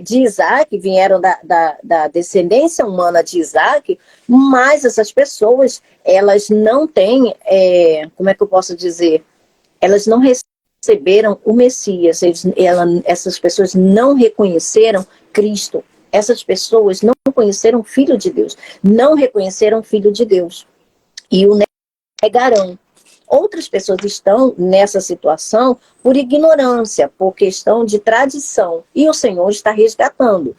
de Isaac, vieram da descendência humana de Isaac, mas essas pessoas, elas não têm, como é que eu posso dizer? Elas não receberam o Messias, essas pessoas não reconheceram Cristo, essas pessoas não conheceram o Filho de Deus, não reconheceram o Filho de Deus, e o negarão. Outras pessoas estão nessa situação por ignorância, por questão de tradição. E o Senhor está resgatando.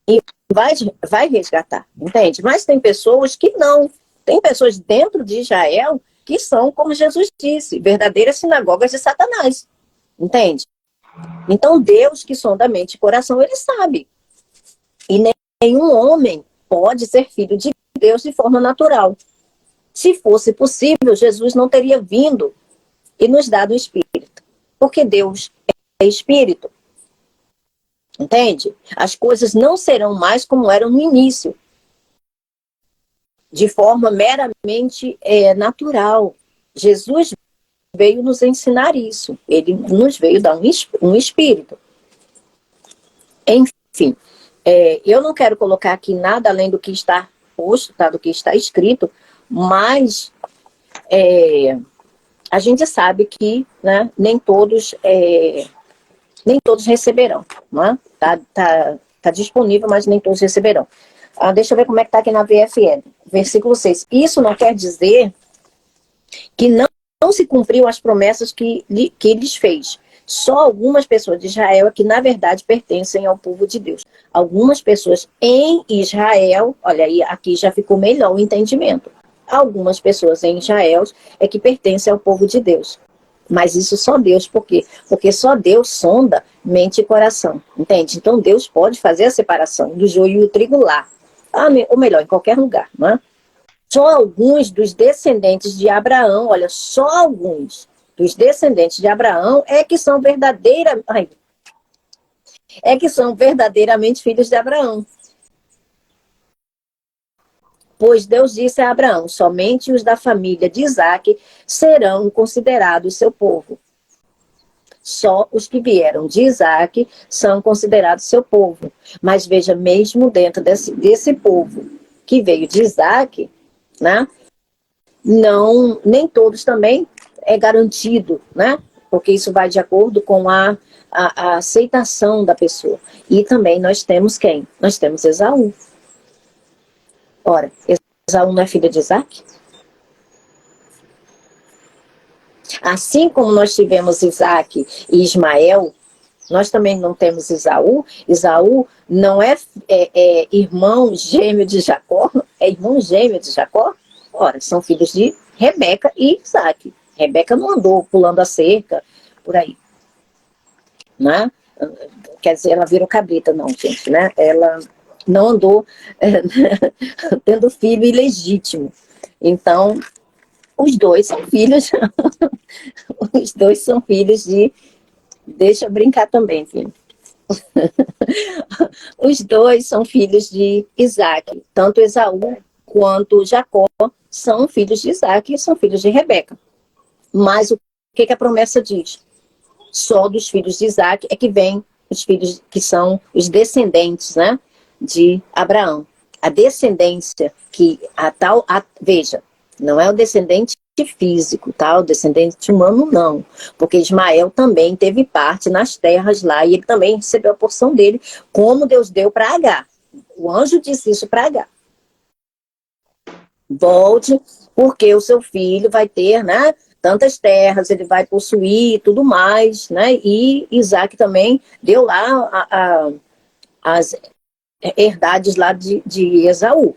E vai resgatar, entende? Mas tem pessoas que não. Tem pessoas dentro de Israel que são, como Jesus disse, verdadeiras sinagogas de Satanás. Entende? Então Deus, que sonda mente e coração, ele sabe. E nenhum homem pode ser filho de Deus de forma natural. Se fosse possível, Jesus não teria vindo e nos dado o Espírito. Porque Deus é Espírito. Entende? As coisas não serão mais como eram no início. De forma meramente natural. Jesus veio nos ensinar isso. Ele nos veio dar um Espírito. Enfim, eu não quero colocar aqui nada além do que está posto, tá? Do que está escrito, mas a gente sabe que, né, nem todos receberão. Né? Tá disponível, mas nem todos receberão. Deixa eu ver como é que está aqui na VFL. Versículo 6. Isso não quer dizer que não se cumpriu as promessas que lhes fez. Só algumas pessoas de Israel é que, na verdade, pertencem ao povo de Deus. Algumas pessoas em Israel, olha aí, aqui já ficou melhor o entendimento. Algumas pessoas em Israel é que pertencem ao povo de Deus. Mas isso só Deus, por quê? Porque só Deus sonda mente e coração, entende? Então Deus pode fazer a separação do joio e o trigo lá. Ou melhor, em qualquer lugar, não é? Só alguns dos descendentes de Abraão, olha, só alguns dos descendentes de Abraão é que são verdadeiras... é que são verdadeiramente filhos de Abraão. Pois Deus disse a Abraão, somente os da família de Isaque serão considerados seu povo. Só os que vieram de Isaque são considerados seu povo. Mas veja, mesmo dentro desse povo que veio de Isaque, né, não, nem todos também é garantido, né? Porque isso vai de acordo com a aceitação da pessoa. E também nós temos quem? Nós temos Esaú. Ora, Esaú não é filho de Isaque? Assim como nós tivemos Isaque e Ismael, nós também não temos Esaú. Esaú não é irmão gêmeo de Jacó, é irmão gêmeo de Jacó. Ora, são filhos de Rebeca e Isaque. Rebeca não andou pulando a cerca, por aí. Né? Quer dizer, ela virou cabrita, não, gente, né? Ela não andou tendo filho ilegítimo. Então, os dois são filhos, os dois são filhos de... Deixa eu brincar também, filho. Os dois são filhos de Isaque. Tanto Esaú quanto Jacó são filhos de Isaque e são filhos de Rebeca. Mas o que a promessa diz? Só dos filhos de Isaque é que vem os filhos que são os descendentes, né, de Abraão. A descendência que veja, não é o descendente físico, tá? O descendente humano não, porque Ismael também teve parte nas terras lá e ele também recebeu a porção dele, como Deus deu para Agar. O anjo disse isso para Agar. Volte, porque o seu filho vai ter, né, tantas terras, ele vai possuir e tudo mais, né? E Isaac também deu lá as herdades lá de Esaú,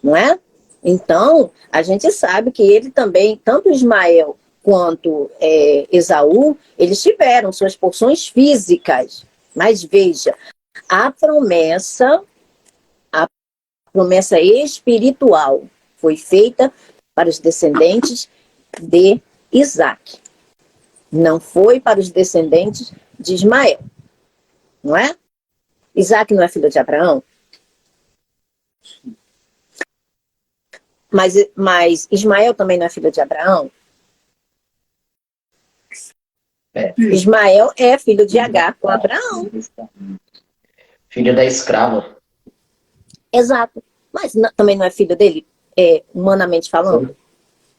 não é? Então, a gente sabe que ele também, tanto Ismael quanto Esaú, eles tiveram suas porções físicas. Mas veja, a promessa espiritual foi feita para os descendentes de Isaque. Não foi para os descendentes de Ismael. Não é? Isaque não é filho de Abraão? Mas Ismael também não é filho de Abraão? Ismael é filho de Agar com Abraão. Filho da escrava. Exato. Mas também não é filho dele, humanamente falando?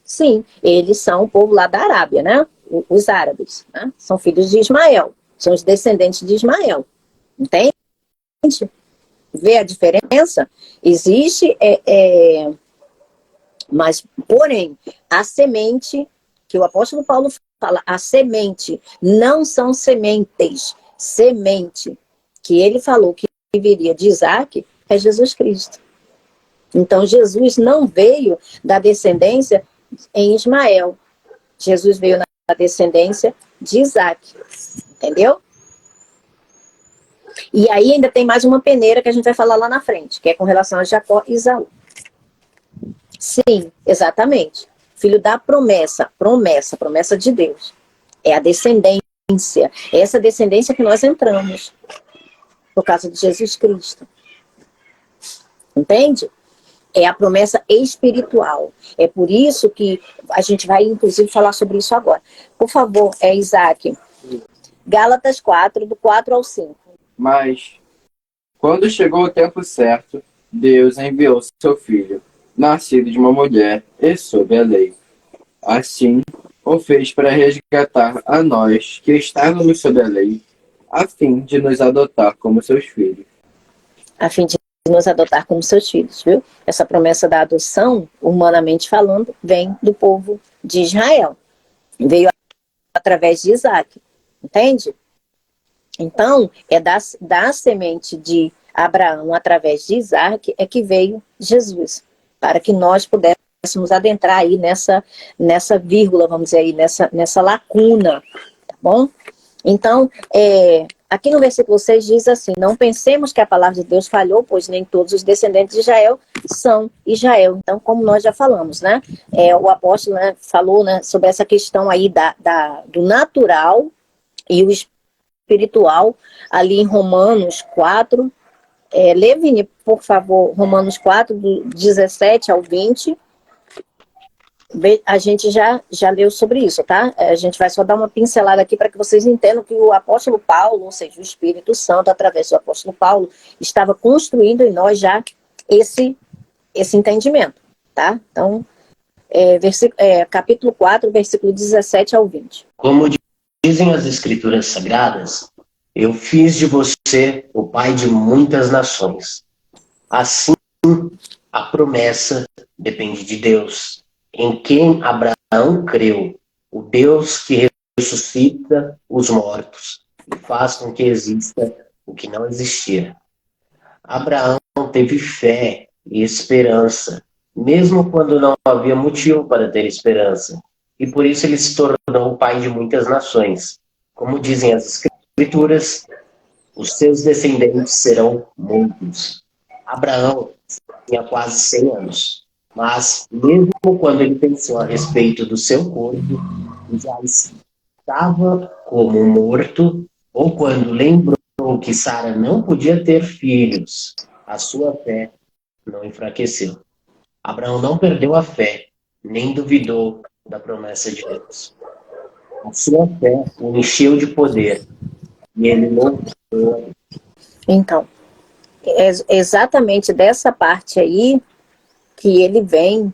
Sim, eles são o povo lá da Arábia, né? Os árabes, né? São filhos de Ismael. São os descendentes de Ismael. Entende? Vê a diferença? Existe... Mas, porém, a semente, que o apóstolo Paulo fala, a semente, não são sementes, semente, que ele falou que viria de Isaque, é Jesus Cristo. Então, Jesus não veio da descendência em Ismael. Jesus veio na descendência de Isaque. Entendeu? E aí ainda tem mais uma peneira que a gente vai falar lá na frente, que é com relação a Jacó e Esaú. Sim, exatamente. Filho da promessa de Deus. É a descendência. É essa descendência que nós entramos. Por causa de Jesus Cristo. Entende? É a promessa espiritual. É por isso que a gente vai, inclusive, falar sobre isso agora. Por favor, Isaac. Gálatas 4, do 4 ao 5. Mas, quando chegou o tempo certo, Deus enviou seu filho, nascido de uma mulher e sob a lei. Assim, o fez para resgatar a nós que estávamos sob a lei, a fim de nos adotar como seus filhos. A fim de nos adotar como seus filhos, viu? Essa promessa da adoção, humanamente falando, vem do povo de Israel. Veio através de Isaque, entende? Então, é da semente de Abraão, através de Isaque, é que veio Jesus, para que nós pudéssemos adentrar aí nessa vírgula, vamos dizer aí, nessa lacuna, tá bom? Então, aqui no versículo 6 diz assim, não pensemos que a palavra de Deus falhou, pois nem todos os descendentes de Israel são Israel. Então, como nós já falamos, né? O apóstolo, né, falou, né, sobre essa questão aí do natural e o espiritual, ali em Romanos 4. Lê, Vini, por favor, Romanos 4, do 17 ao 20. A gente já leu sobre isso, tá? A gente vai só dar uma pincelada aqui para que vocês entendam que o apóstolo Paulo, ou seja, o Espírito Santo, através do apóstolo Paulo, estava construindo em nós já esse entendimento, tá? Então, capítulo 4, versículo 17 ao 20. Como dizem as Escrituras Sagradas, eu fiz de você o pai de muitas nações. Assim, a promessa depende de Deus, em quem Abraão creu, o Deus que ressuscita os mortos e faz com que exista o que não existia. Abraão teve fé e esperança, mesmo quando não havia motivo para ter esperança, e por isso ele se tornou o pai de muitas nações. Como dizem as Escrituras, os seus descendentes serão muitos. Abraão tinha quase 100 anos, mas mesmo quando ele pensou a respeito do seu corpo, já estava como morto, ou quando lembrou que Sara não podia ter filhos, a sua fé não enfraqueceu. Abraão não perdeu a fé, nem duvidou da promessa de Deus. A sua fé o encheu de poder, e ele não. Então, é exatamente dessa parte aí que ele vem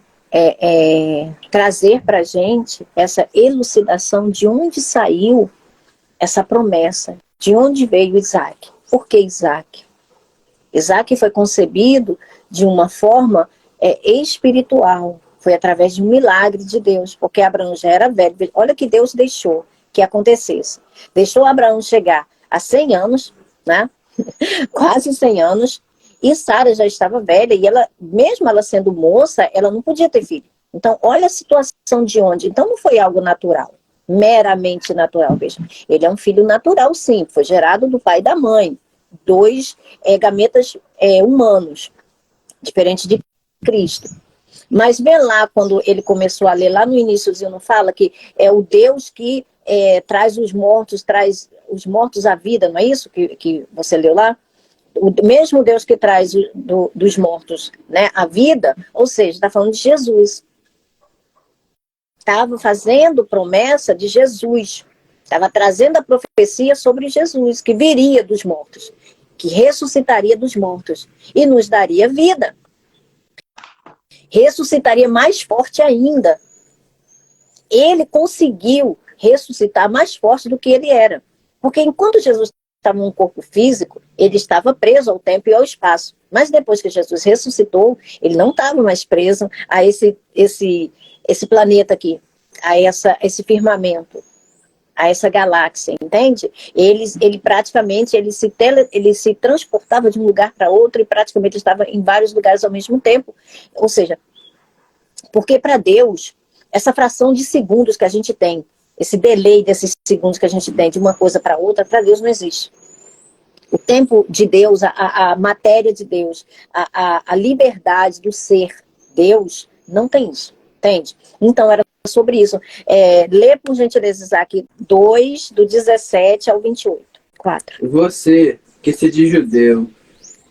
trazer para a gente essa elucidação de onde saiu essa promessa, de onde veio Isaac. Por que Isaac? Isaac foi concebido de uma forma espiritual, foi através de um milagre de Deus, porque Abraão já era velho. Olha que Deus deixou que acontecesse. Deixou Abraão chegar a 100 anos, né? Quase 100 anos, e Sara já estava velha, e ela, mesmo ela sendo moça, ela não podia ter filho. Então, olha a situação de onde. Então, não foi algo natural, meramente natural, veja. Ele é um filho natural, sim, foi gerado do pai e da mãe, 2 gametas humanos, diferente de Cristo. Mas vê lá, quando ele começou a ler, lá no iníciozinho não fala que é o Deus que traz os mortos à vida, não é isso que você leu lá? O mesmo Deus que traz dos mortos, né, a vida, ou seja, está falando de Jesus. Estava fazendo promessa de Jesus, estava trazendo a profecia sobre Jesus, que viria dos mortos, que ressuscitaria dos mortos e nos daria vida. Ressuscitaria mais forte ainda. Ele conseguiu ressuscitar mais forte do que ele era. Porque enquanto Jesus estava num corpo físico, ele estava preso ao tempo e ao espaço. Mas depois que Jesus ressuscitou, ele não estava mais preso a esse planeta aqui, a esse firmamento, a essa galáxia, entende? Ele praticamente se transportava de um lugar para outro e praticamente estava em vários lugares ao mesmo tempo. Ou seja, porque para Deus, essa fração de segundos que a gente tem, esse delay desses segundos que a gente tem de uma coisa para outra, para Deus não existe. O tempo de Deus, a matéria de Deus, a liberdade do ser Deus, não tem isso, entende? Então era sobre isso. Lê, por gentileza, Isaac, 2, do 17 ao 28. 4. Você, que se diz judeu,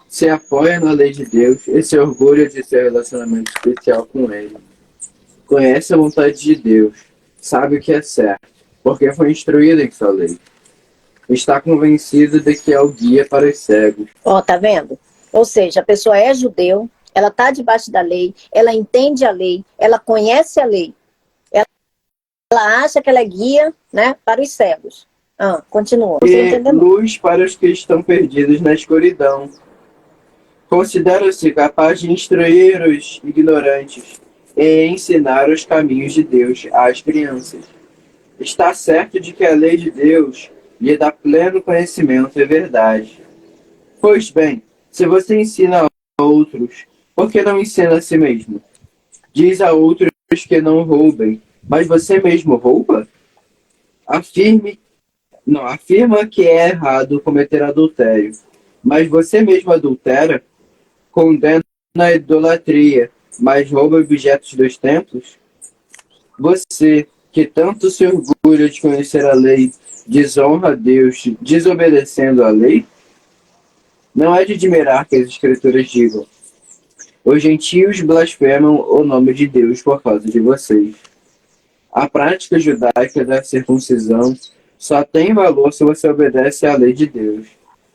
se apoia na lei de Deus e se orgulha de seu relacionamento especial com Ele. Conhece a vontade de Deus, sabe o que é certo, porque foi instruído em sua lei. Está convencido de que é o guia para os cegos. Tá vendo? Ou seja, a pessoa é judeu, ela está debaixo da lei, ela entende a lei, ela conhece a lei. Ela acha que ela é guia, né, para os cegos. Continua. E luz para os que estão perdidos na escuridão. Considera-se capaz de instruir os ignorantes e ensinar os caminhos de Deus às crianças. Está certo de que a lei de Deus lhe dá pleno conhecimento e verdade. Pois bem, se você ensina a outros, por que não ensina a si mesmo? Diz a outros que não roubem, mas você mesmo rouba? Afirma que é errado cometer adultério, mas você mesmo adultera? Condena a idolatria, mas rouba objetos dos templos? Você, que tanto se orgulha de conhecer a lei desonra a Deus desobedecendo a lei? Não é de admirar que as Escrituras digam: os gentios blasfemam o nome de Deus por causa de vocês. A prática judaica da circuncisão só tem valor se você obedece à lei de Deus.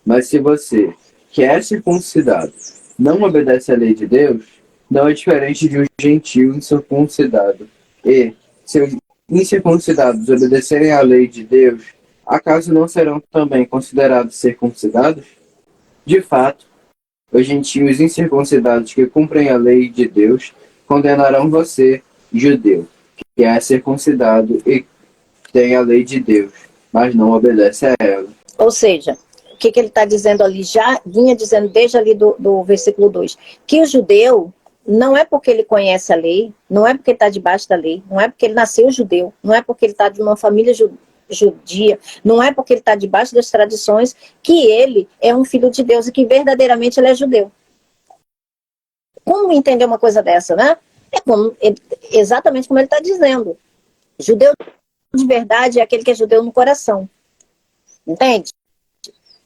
Mas se você, que é circuncidado, não obedece à lei de Deus, não é diferente de um gentio incircuncidado. E, se os incircuncidados obedecerem à lei de Deus, acaso não serão também considerados circuncidados? De fato, os gentios incircuncidados que cumprem a lei de Deus condenarão você, judeu, que é circuncidado e tem a lei de Deus, mas não obedece a ela. Ou seja, o que ele está dizendo ali, já vinha dizendo desde ali do versículo 2, que o judeu não é porque ele conhece a lei, não é porque está debaixo da lei, não é porque ele nasceu judeu, não é porque ele está de uma família judia, não é porque ele está debaixo das tradições, que ele é um filho de Deus e que verdadeiramente ele é judeu. Como entender uma coisa dessa, né? Exatamente como ele está dizendo. Judeu de verdade é aquele que é judeu no coração. Entende?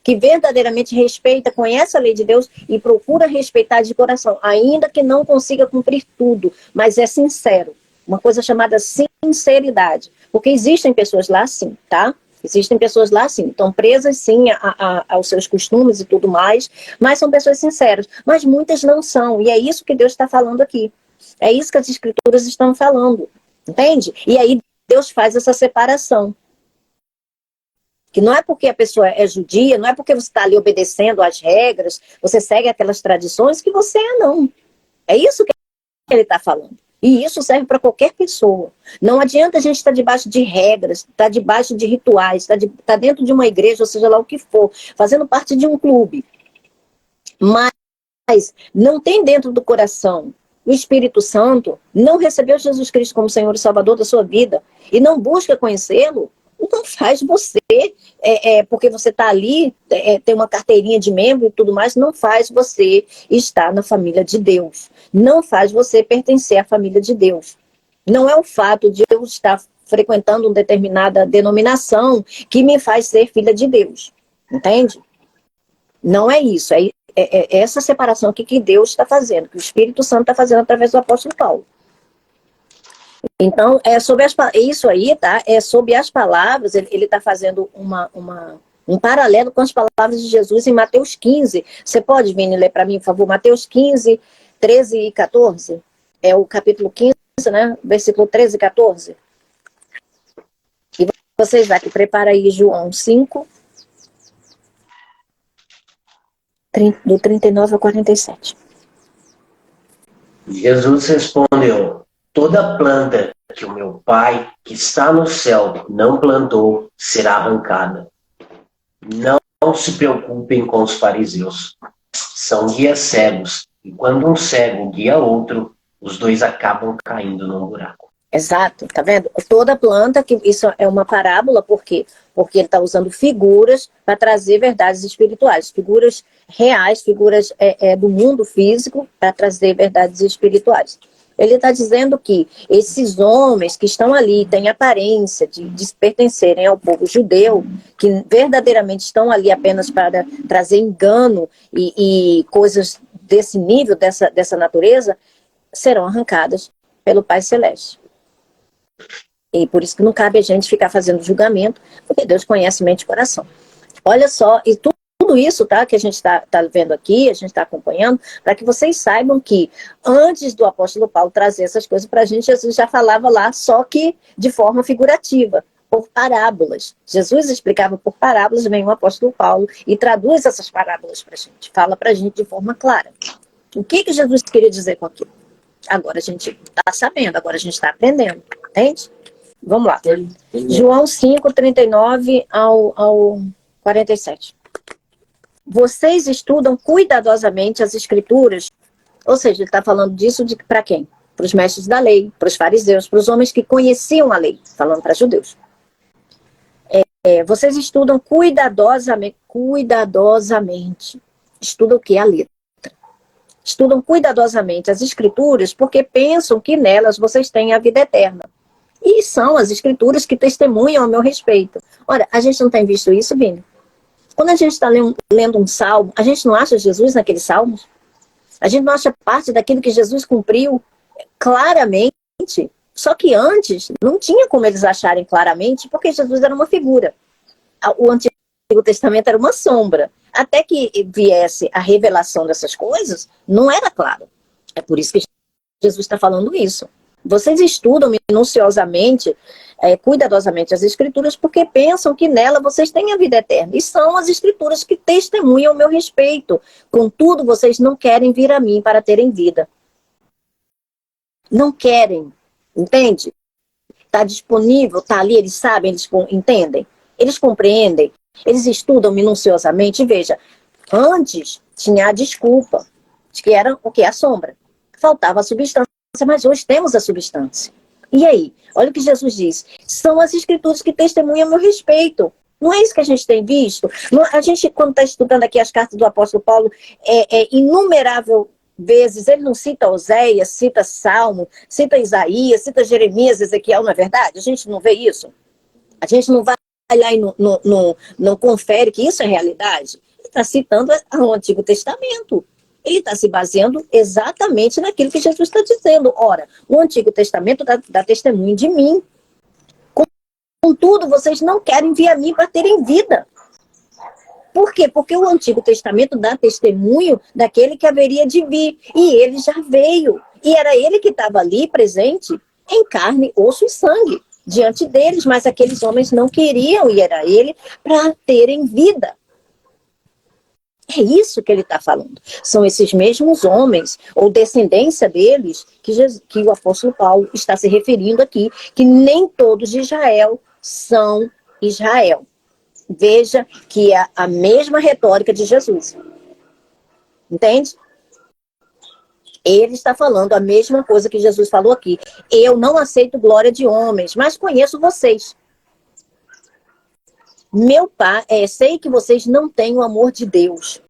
Que verdadeiramente respeita, conhece a lei de Deus e procura respeitar de coração, ainda que não consiga cumprir tudo, mas é sincero. Uma coisa chamada sinceridade. Porque existem pessoas lá sim, tá? Existem pessoas lá sim, estão presas sim aos seus costumes e tudo mais, mas são pessoas sinceras. Mas muitas não são, e é isso que Deus está falando aqui. É isso que as Escrituras estão falando, entende? E aí Deus faz essa separação. Que não é porque a pessoa é judia, não é porque você está ali obedecendo às regras, você segue aquelas tradições que você é, não. É isso que ele está falando. E isso serve para qualquer pessoa. Não adianta a gente estar debaixo de regras, estar debaixo de rituais, estar dentro de uma igreja, ou seja lá o que for, fazendo parte de um clube. Mas não tem dentro do coração o Espírito Santo, não recebeu Jesus Cristo como Senhor e Salvador da sua vida e não busca conhecê-lo, não faz você, porque você está ali, tem uma carteirinha de membro e tudo mais, não faz você estar na família de Deus. Não faz você pertencer à família de Deus. Não é o fato de eu estar frequentando uma determinada denominação que me faz ser filha de Deus. Entende? Não é isso. É essa separação aqui que Deus está fazendo, que o Espírito Santo está fazendo através do apóstolo Paulo. Então, isso aí, tá? É sobre as palavras, ele está fazendo um paralelo com as palavras de Jesus em Mateus 15. Você pode, Vini, ler para mim, por favor? Mateus 15, 13 e 14. É o capítulo 15, né? Versículo 13 e 14. E vocês vai que prepara aí João 5, do 39 ao 47. Jesus respondeu: toda planta que o meu Pai, que está no céu, não plantou, será arrancada. Não se preocupem com os fariseus. São guias cegos, e quando um cego guia outro, os dois acabam caindo num buraco. Exato, tá vendo? Toda planta, que isso é uma parábola, por quê? Porque ele está usando figuras para trazer verdades espirituais, figuras reais, figuras do mundo físico, para trazer verdades espirituais. Ele está dizendo que esses homens que estão ali, têm aparência de pertencerem ao povo judeu, que verdadeiramente estão ali apenas para trazer engano e coisas desse nível, dessa natureza, serão arrancadas pelo Pai Celeste. E por isso que não cabe a gente ficar fazendo julgamento, porque Deus conhece mente e coração. Olha só, e tudo isso, tá, que a gente está vendo aqui, a gente está acompanhando, para que vocês saibam que antes do apóstolo Paulo trazer essas coisas para a gente, Jesus já falava lá, só que de forma figurativa, por parábolas. Jesus explicava por parábolas, vem o apóstolo Paulo e traduz essas parábolas para a gente, fala para a gente de forma clara. O que Jesus queria dizer com aquilo? Agora a gente está sabendo, agora a gente está aprendendo, entende? Vamos lá. João 5, 39 ao 47. Vocês estudam cuidadosamente as escrituras, ou seja, ele está falando disso para quem? Para os mestres da lei, para os fariseus, para os homens que conheciam a lei, falando para judeus. Vocês estudam cuidadosamente. Estudam o que? A letra. Estudam cuidadosamente as escrituras porque pensam que nelas vocês têm a vida eterna. E são as escrituras que testemunham a meu respeito. Ora, a gente não tem visto isso, Vini? Quando a gente está lendo um salmo, a gente não acha Jesus naqueles salmos? A gente não acha parte daquilo que Jesus cumpriu claramente? Só que antes, não tinha como eles acharem claramente, porque Jesus era uma figura. O Antigo Testamento era uma sombra. Até que viesse a revelação dessas coisas, não era claro. É por isso que Jesus está falando isso. Vocês estudam minuciosamente, cuidadosamente as Escrituras, porque pensam que nela vocês têm a vida eterna. E são as Escrituras que testemunham o meu respeito. Contudo, vocês não querem vir a mim para terem vida. Não querem, entende? Está disponível, está ali, eles sabem, eles entendem, eles compreendem, eles estudam minuciosamente. Veja, antes tinha a desculpa de que era o que? A sombra. Faltava a substância, mas hoje temos a substância. E aí? Olha o que Jesus diz. São as Escrituras que testemunham a meu respeito. Não é isso que a gente tem visto? A gente, quando está estudando aqui as cartas do apóstolo Paulo, inumerável vezes, ele não cita Oséias, cita Salmo, cita Isaías, cita Jeremias, Ezequiel, não é verdade? A gente não vê isso? A gente não vai lá e não confere que isso é realidade? Ele está citando o Antigo Testamento. Ele está se baseando exatamente naquilo que Jesus está dizendo. Ora, o Antigo Testamento dá testemunho de mim. Contudo, vocês não querem vir a mim para terem vida. Por quê? Porque o Antigo Testamento dá testemunho daquele que haveria de vir. E ele já veio. E era ele que estava ali presente em carne, osso e sangue diante deles. Mas aqueles homens não queriam, e era ele, para terem vida. É isso que ele está falando. São esses mesmos homens, ou descendência deles, que o apóstolo Paulo está se referindo aqui, que nem todos de Israel são Israel. Veja que é a mesma retórica de Jesus. Entende? Ele está falando a mesma coisa que Jesus falou aqui. Eu não aceito glória de homens, mas conheço vocês. Meu pai, sei que vocês não têm o amor de Deus.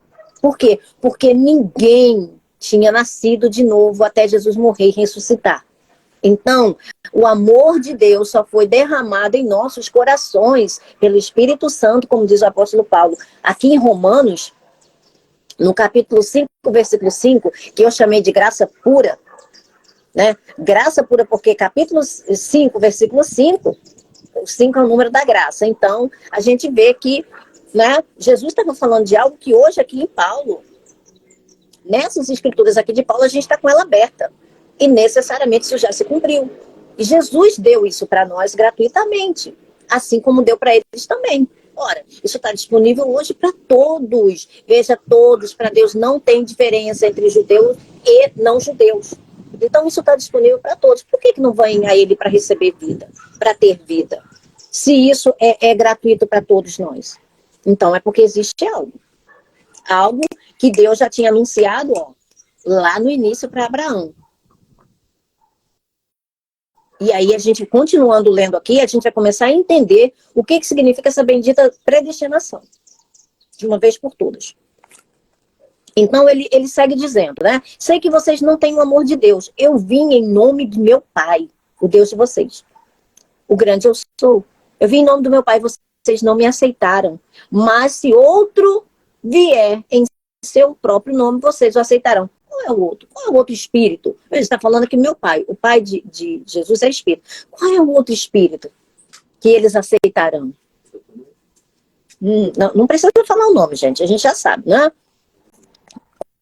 Por quê? Porque ninguém tinha nascido de novo até Jesus morrer e ressuscitar. Então, o amor de Deus só foi derramado em nossos corações pelo Espírito Santo, como diz o apóstolo Paulo. Aqui em Romanos, no capítulo 5, versículo 5, que eu chamei de graça pura, né? Graça pura porque capítulo 5, versículo 5, o 5 é o número da graça. Então, a gente vê que, né, Jesus estava falando de algo que hoje aqui em Paulo, nessas escrituras aqui de Paulo, a gente está com ela aberta. E necessariamente isso já se cumpriu. E Jesus deu isso para nós gratuitamente, assim como deu para eles também. Ora, isso está disponível hoje para todos. Veja, todos. Para Deus não tem diferença entre judeus e não judeus. Então isso está disponível para todos. Por que não vêm a Ele para receber vida, para ter vida? Se isso é gratuito para todos nós. Então é porque existe algo. Algo que Deus já tinha anunciado, lá no início para Abraão. E aí a gente, continuando lendo aqui, a gente vai começar a entender o que significa essa bendita predestinação. De uma vez por todas. Então ele segue dizendo, né? Sei que vocês não têm o amor de Deus. Eu vim em nome de meu Pai, o Deus de vocês. O grande eu sou. Eu vim em nome do meu Pai, vocês não me aceitaram. Mas se outro vier em seu próprio nome, vocês o aceitarão. Qual é o outro? Qual é o outro espírito? Ele está falando aqui meu pai. O pai de Jesus é espírito. Qual é o outro espírito que eles aceitarão? Não precisa falar o nome, gente. A gente já sabe, né?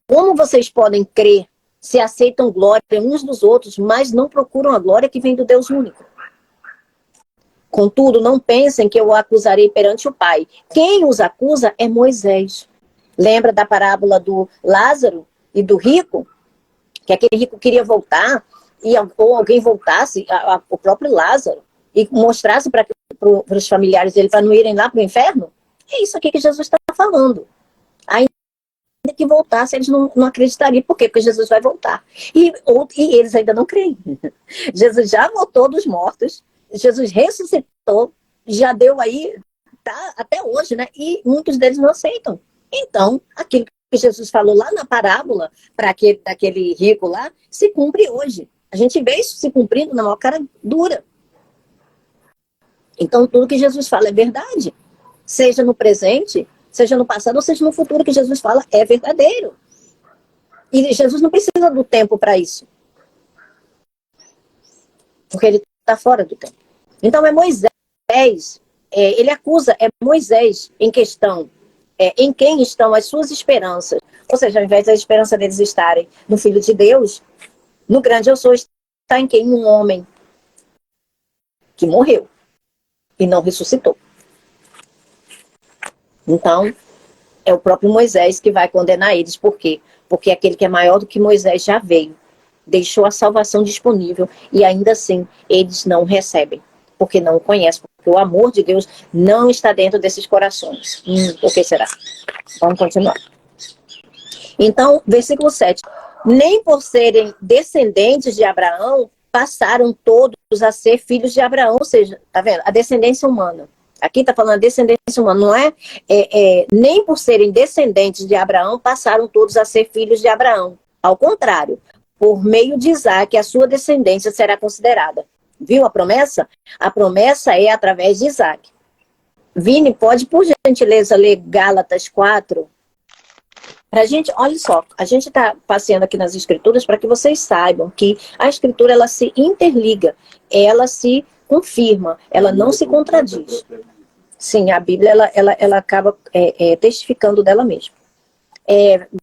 Como vocês podem crer se aceitam glória uns dos outros, mas não procuram a glória que vem do Deus único? Contudo, não pensem que eu o acusarei perante o Pai. Quem os acusa é Moisés. Lembra da parábola do Lázaro e do rico? Que aquele rico queria voltar, ou alguém voltasse, o próprio Lázaro, e mostrasse para os familiares dele para não irem lá para o inferno? É isso aqui que Jesus está falando. Ainda que voltasse, eles não acreditariam. Por quê? Porque Jesus vai voltar. E eles ainda não creem. Jesus já voltou dos mortos, Jesus ressuscitou, já deu aí, tá até hoje, né? E muitos deles não aceitam. Então, aquilo que Jesus falou lá na parábola, para aquele rico lá, se cumpre hoje. A gente vê isso se cumprindo na maior cara dura. Então, tudo que Jesus fala é verdade. Seja no presente, seja no passado, ou seja no futuro, que Jesus fala é verdadeiro. E Jesus não precisa do tempo para isso. Porque ele está fora do tempo. Então, é Moisés, ele acusa, é Moisés em questão, em quem estão as suas esperanças. Ou seja, ao invés da esperança deles estarem no Filho de Deus, no grande eu sou, está em quem? Um homem que morreu e não ressuscitou. Então, é o próprio Moisés que vai condenar eles. Por quê? Porque aquele que é maior do que Moisés já veio, deixou a salvação disponível e ainda assim eles não recebem, porque não o conhecem, porque o amor de Deus não está dentro desses corações. Por que será? Vamos continuar. Então, versículo 7. Nem por serem descendentes de Abraão, passaram todos a ser filhos de Abraão. Ou seja, tá vendo? A descendência humana. Aqui está falando descendência humana, não é? Nem por serem descendentes de Abraão, passaram todos a ser filhos de Abraão. Ao contrário, por meio de Isaac, a sua descendência será considerada. Viu a promessa? A promessa é através de Isaac. Vini, pode, por gentileza, ler Gálatas 4? Pra gente, olha só, a gente está passeando aqui nas escrituras para que vocês saibam que a escritura, ela se interliga, ela se confirma, ela não se contradiz. Sim, a Bíblia, ela acaba testificando dela mesma.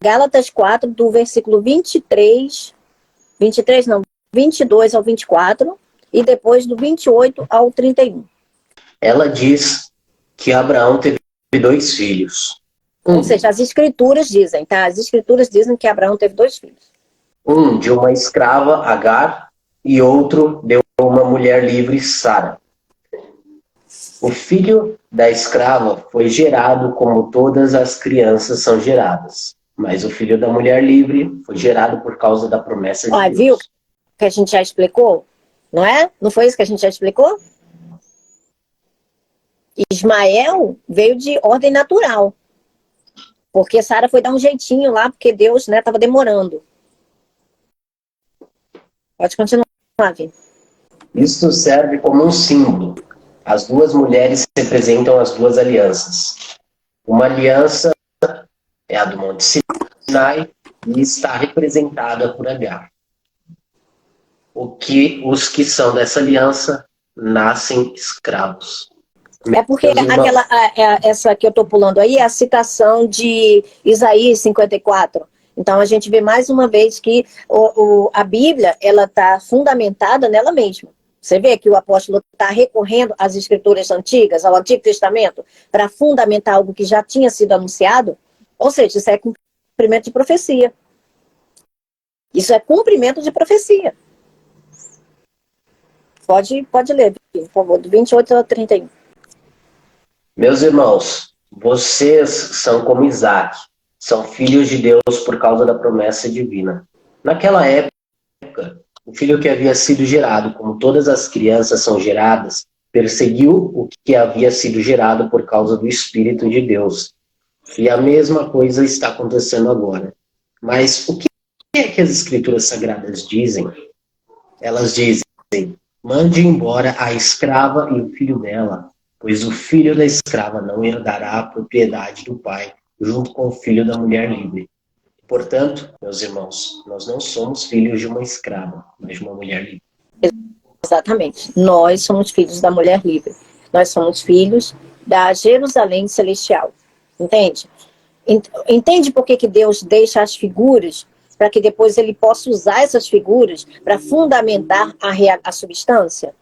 Gálatas 4, do versículo 22 ao 24, e depois do 28 ao 31. Ela diz que Abraão teve 2 filhos. Ou seja, as escrituras dizem, tá? As escrituras dizem que Abraão teve 2 filhos. Um de uma escrava, Agar, e outro de uma mulher livre, Sara. O filho da escrava foi gerado como todas as crianças são geradas, mas o filho da mulher livre foi gerado por causa da promessa de Deus. Viu que a gente já explicou? Não é? Não foi isso que a gente já explicou? Ismael veio de ordem natural. Porque Sara foi dar um jeitinho lá, porque Deus estava demorando. Pode continuar, Vini. Isto serve como um símbolo. As 2 mulheres representam as 2 alianças. Uma aliança é a do Monte Sinai e está representada por Agar. Os que são dessa aliança nascem escravos. Porque essa que eu estou pulando aí é a citação de Isaías 54. Então a gente vê mais uma vez que a Bíblia, ela está fundamentada nela mesma. Você vê que o apóstolo está recorrendo às escrituras antigas, ao Antigo Testamento, para fundamentar algo que já tinha sido anunciado. Ou seja, isso é cumprimento de profecia. Isso é cumprimento de profecia. Pode ler, por favor, do 28 ao 31. Meus irmãos, vocês são como Isaac, são filhos de Deus por causa da promessa divina. Naquela época, o filho que havia sido gerado, como todas as crianças são geradas, perseguiu o que havia sido gerado por causa do Espírito de Deus. E a mesma coisa está acontecendo agora. Mas o que é que as Escrituras Sagradas dizem? Elas dizem: mande embora a escrava e o filho dela, pois o filho da escrava não herdará a propriedade do pai, junto com o filho da mulher livre. Portanto, meus irmãos, nós não somos filhos de uma escrava, mas de uma mulher livre. Exatamente. Nós somos filhos da mulher livre. Nós somos filhos da Jerusalém celestial. Entende? Entende por que Deus deixa as figuras, para que depois ele possa usar essas figuras para fundamentar a substância?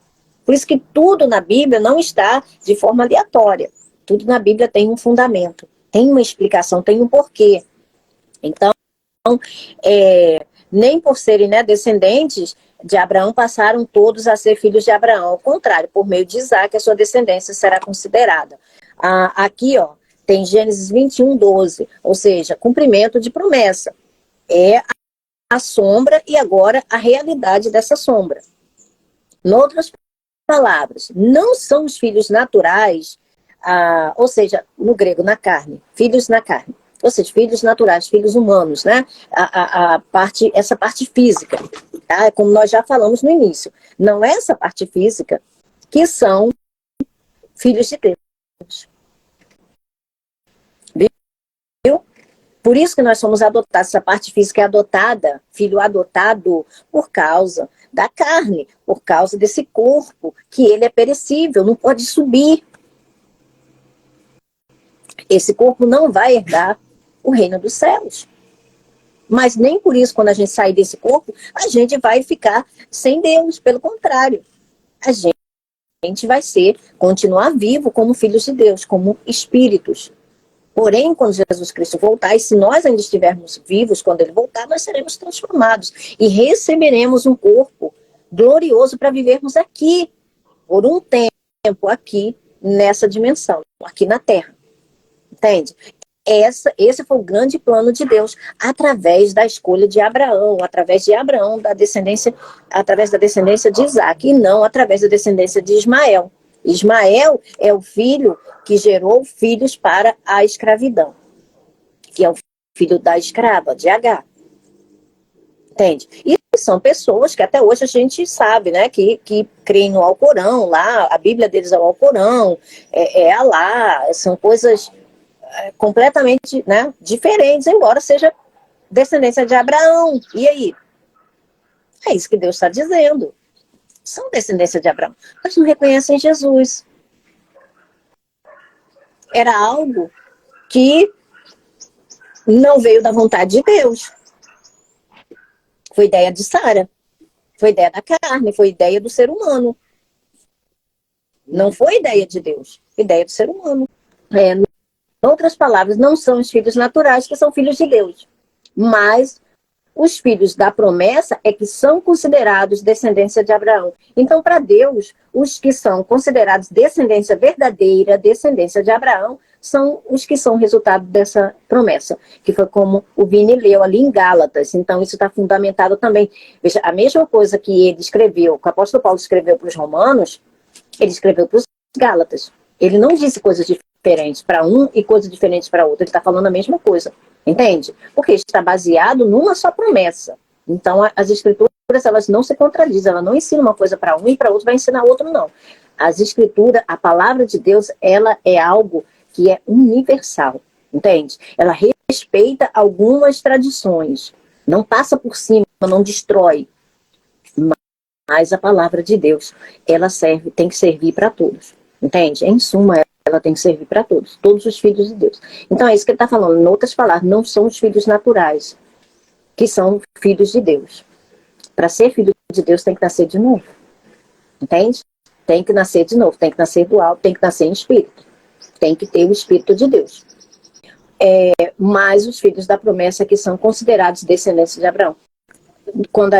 Por isso que tudo na Bíblia não está de forma aleatória. Tudo na Bíblia tem um fundamento, tem uma explicação, tem um porquê. Então, nem por serem descendentes de Abraão, passaram todos a ser filhos de Abraão. Ao contrário, por meio de Isaac, a sua descendência será considerada. Aqui, tem Gênesis 21, 12, ou seja, cumprimento de promessa. É a sombra e agora a realidade dessa sombra. Em outras palavras, não são os filhos naturais, ou seja, no grego, na carne, filhos na carne. Ou seja, filhos naturais, filhos humanos, né? Essa parte física, tá? Como nós já falamos no início. Não é essa parte física que são filhos de Deus. Viu? Por isso que nós somos adotados. Essa parte física é adotada, filho adotado, por causa da carne, por causa desse corpo, que ele é perecível, não pode subir. Esse corpo não vai herdar o reino dos céus. Mas nem por isso, quando a gente sair desse corpo, a gente vai ficar sem Deus. Pelo contrário, a gente vai continuar vivo como filhos de Deus, como espíritos. Porém, quando Jesus Cristo voltar, e se nós ainda estivermos vivos quando ele voltar, nós seremos transformados e receberemos um corpo glorioso para vivermos aqui, por um tempo aqui, nessa dimensão, aqui na Terra. Entende? Esse foi o grande plano de Deus, através da escolha de Abraão, através de Abraão, através da descendência de Isaac, e não através da descendência de Ismael. Ismael é o filho que gerou filhos para a escravidão, que é o filho da escrava, de Agar. Entende? E são pessoas que até hoje a gente sabe, né, que creem no Alcorão, lá, a Bíblia deles é o Alcorão, é Alá, são coisas completamente, né, diferentes, embora seja descendência de Abraão. E aí? É isso que Deus está dizendo. São descendência de Abraão, mas não reconhecem Jesus. Era algo que não veio da vontade de Deus. Foi ideia de Sara. Foi ideia da carne, foi ideia do ser humano. Não foi ideia de Deus, foi ideia do ser humano. Em outras palavras, não são os filhos naturais que são filhos de Deus, mas os filhos da promessa é que são considerados descendência de Abraão. Então, para Deus, os que são considerados descendência verdadeira, descendência de Abraão, são os que são resultado dessa promessa, que foi como o Vini leu ali em Gálatas. Então, isso está fundamentado também. Veja, a mesma coisa que ele escreveu, que o apóstolo Paulo escreveu para os romanos, ele escreveu para os Gálatas. Ele não disse coisas diferentes para um e coisas diferentes para outro. Ele está falando a mesma coisa. Entende? Porque está baseado numa só promessa. Então, as escrituras, elas não se contradizem. Ela não ensina uma coisa para um e para outro vai ensinar outro, não. As escrituras, a palavra de Deus, ela é algo que é universal. Entende? Ela respeita algumas tradições. Não passa por cima, não destrói. Mas a palavra de Deus, ela tem que servir para todos. Entende? Em suma, ela tem que servir para todos os filhos de Deus. Então é isso que ele está falando. Em outras palavras, não são os filhos naturais que são filhos de Deus. Para ser filho de Deus tem que nascer de novo. Entende? Tem que nascer de novo, tem que nascer do alto, tem que nascer em espírito. Tem que ter o Espírito de Deus. Mas os filhos da promessa que são considerados descendentes de Abraão. Quando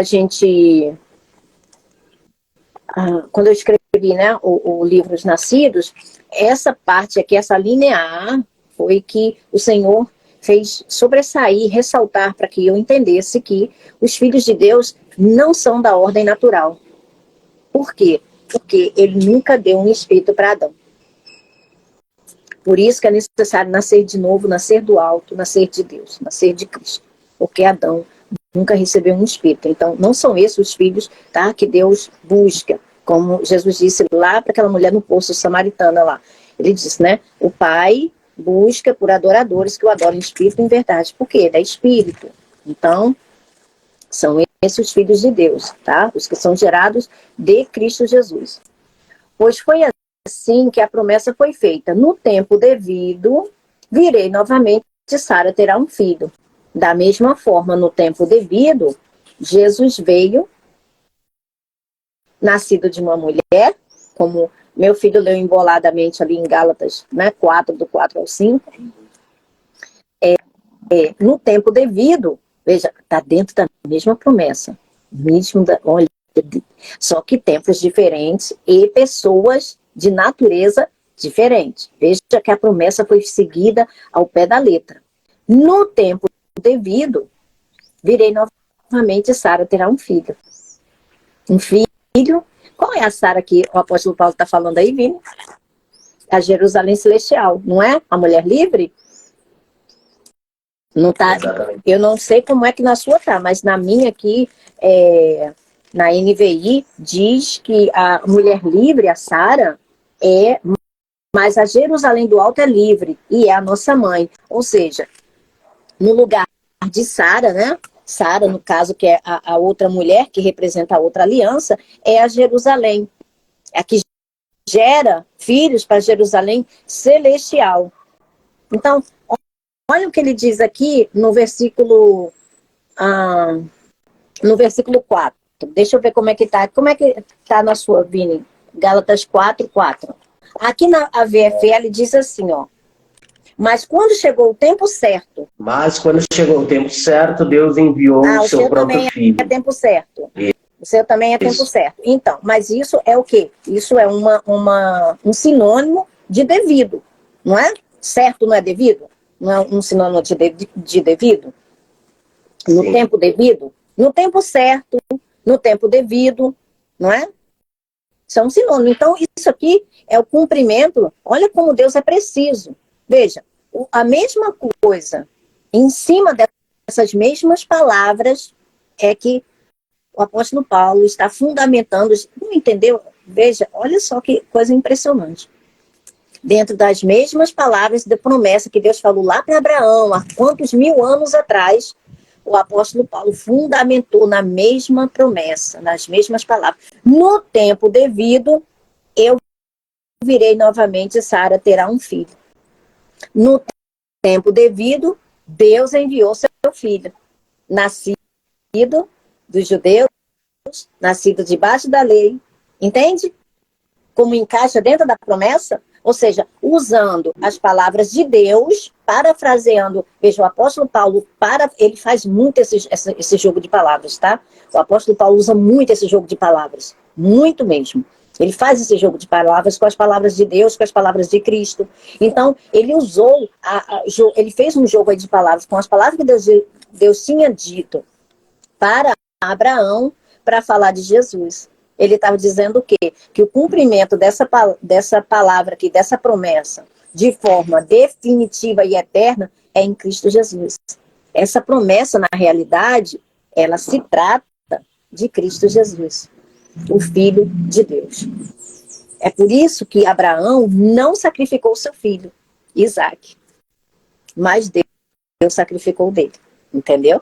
eu escrevi, né, o livro Os Nascidos, essa parte aqui, essa linha A, foi que o Senhor fez sobressair, ressaltar para que eu entendesse que os filhos de Deus não são da ordem natural. Por quê? Porque ele nunca deu um espírito para Adão. Por isso que é necessário nascer de novo, nascer do alto, nascer de Deus, nascer de Cristo. Porque Adão nunca recebeu um espírito. Então, não são esses os filhos, tá, que Deus busca. Como Jesus disse lá para aquela mulher no poço samaritana lá. Ele disse, né? O Pai busca por adoradores que o adorem em espírito e em verdade. Por quê? Ele é espírito. Então, são esses os filhos de Deus, tá? Os que são gerados de Cristo Jesus. Pois foi assim que a promessa foi feita. No tempo devido, virei novamente e Sara terá um filho. Da mesma forma, no tempo devido, Jesus veio, nascido de uma mulher, como meu filho leu emboladamente ali em Gálatas, né, 4, do 4 ao 5. No tempo devido, veja, está dentro da mesma promessa. Olha, só que tempos diferentes e pessoas de natureza diferente. Veja que a promessa foi seguida ao pé da letra. No tempo devido, virei novamente e Sara terá um filho. Um filho. Qual é a Sara que o apóstolo Paulo está falando aí, Vini? A Jerusalém Celestial, não é? A mulher livre? Não tá, eu não sei como é que na sua tá, mas na minha aqui, na NVI, diz que a mulher livre, a Sara, é mas a Jerusalém do alto é livre e é a nossa mãe. Ou seja, no lugar de Sara, né? Sara, no caso, que é a outra mulher que representa a outra aliança, é a Jerusalém, a que gera filhos para Jerusalém celestial. Então, olha o que ele diz aqui no versículo 4. Deixa eu ver como é que está. Como é que está na sua, Vini? Gálatas 4:4. Aqui na VFL diz assim, ó. Mas quando chegou o tempo certo... Mas quando chegou o tempo certo, Deus enviou o seu próprio filho. É tempo certo. O seu também é tempo certo. Então, mas isso é o quê? Isso é um sinônimo de devido, não é? Certo não é devido? Não é um sinônimo de devido? No tempo devido? No tempo certo, no tempo devido, não é? São sinônimos. Então, isso aqui é o cumprimento. Olha como Deus é preciso. Veja, a mesma coisa, em cima dessas mesmas palavras, é que o apóstolo Paulo está fundamentando. Não entendeu? Veja, olha só que coisa impressionante. Dentro das mesmas palavras de promessa que Deus falou lá para Abraão, há quantos mil anos atrás, o apóstolo Paulo fundamentou na mesma promessa, nas mesmas palavras. No tempo devido, eu virei novamente, Sara terá um filho. No tempo devido, Deus enviou seu filho, nascido dos judeus, nascido debaixo da lei, entende? Como encaixa dentro da promessa? Ou seja, usando as palavras de Deus, parafraseando, veja, o apóstolo Paulo, ele faz muito esse jogo de palavras, tá? O apóstolo Paulo usa muito esse jogo de palavras, muito mesmo. Ele faz esse jogo de palavras com as palavras de Deus, com as palavras de Cristo. Então, ele usou, ele fez um jogo aí de palavras com as palavras que Deus tinha dito para Abraão, para falar de Jesus. Ele estava dizendo o quê? Que o cumprimento dessa palavra aqui, dessa promessa, de forma definitiva e eterna, é em Cristo Jesus. Essa promessa, na realidade, ela se trata de Cristo Jesus, o Filho de Deus. É por isso que Abraão não sacrificou seu filho, Isaac, mas Deus sacrificou dele, entendeu?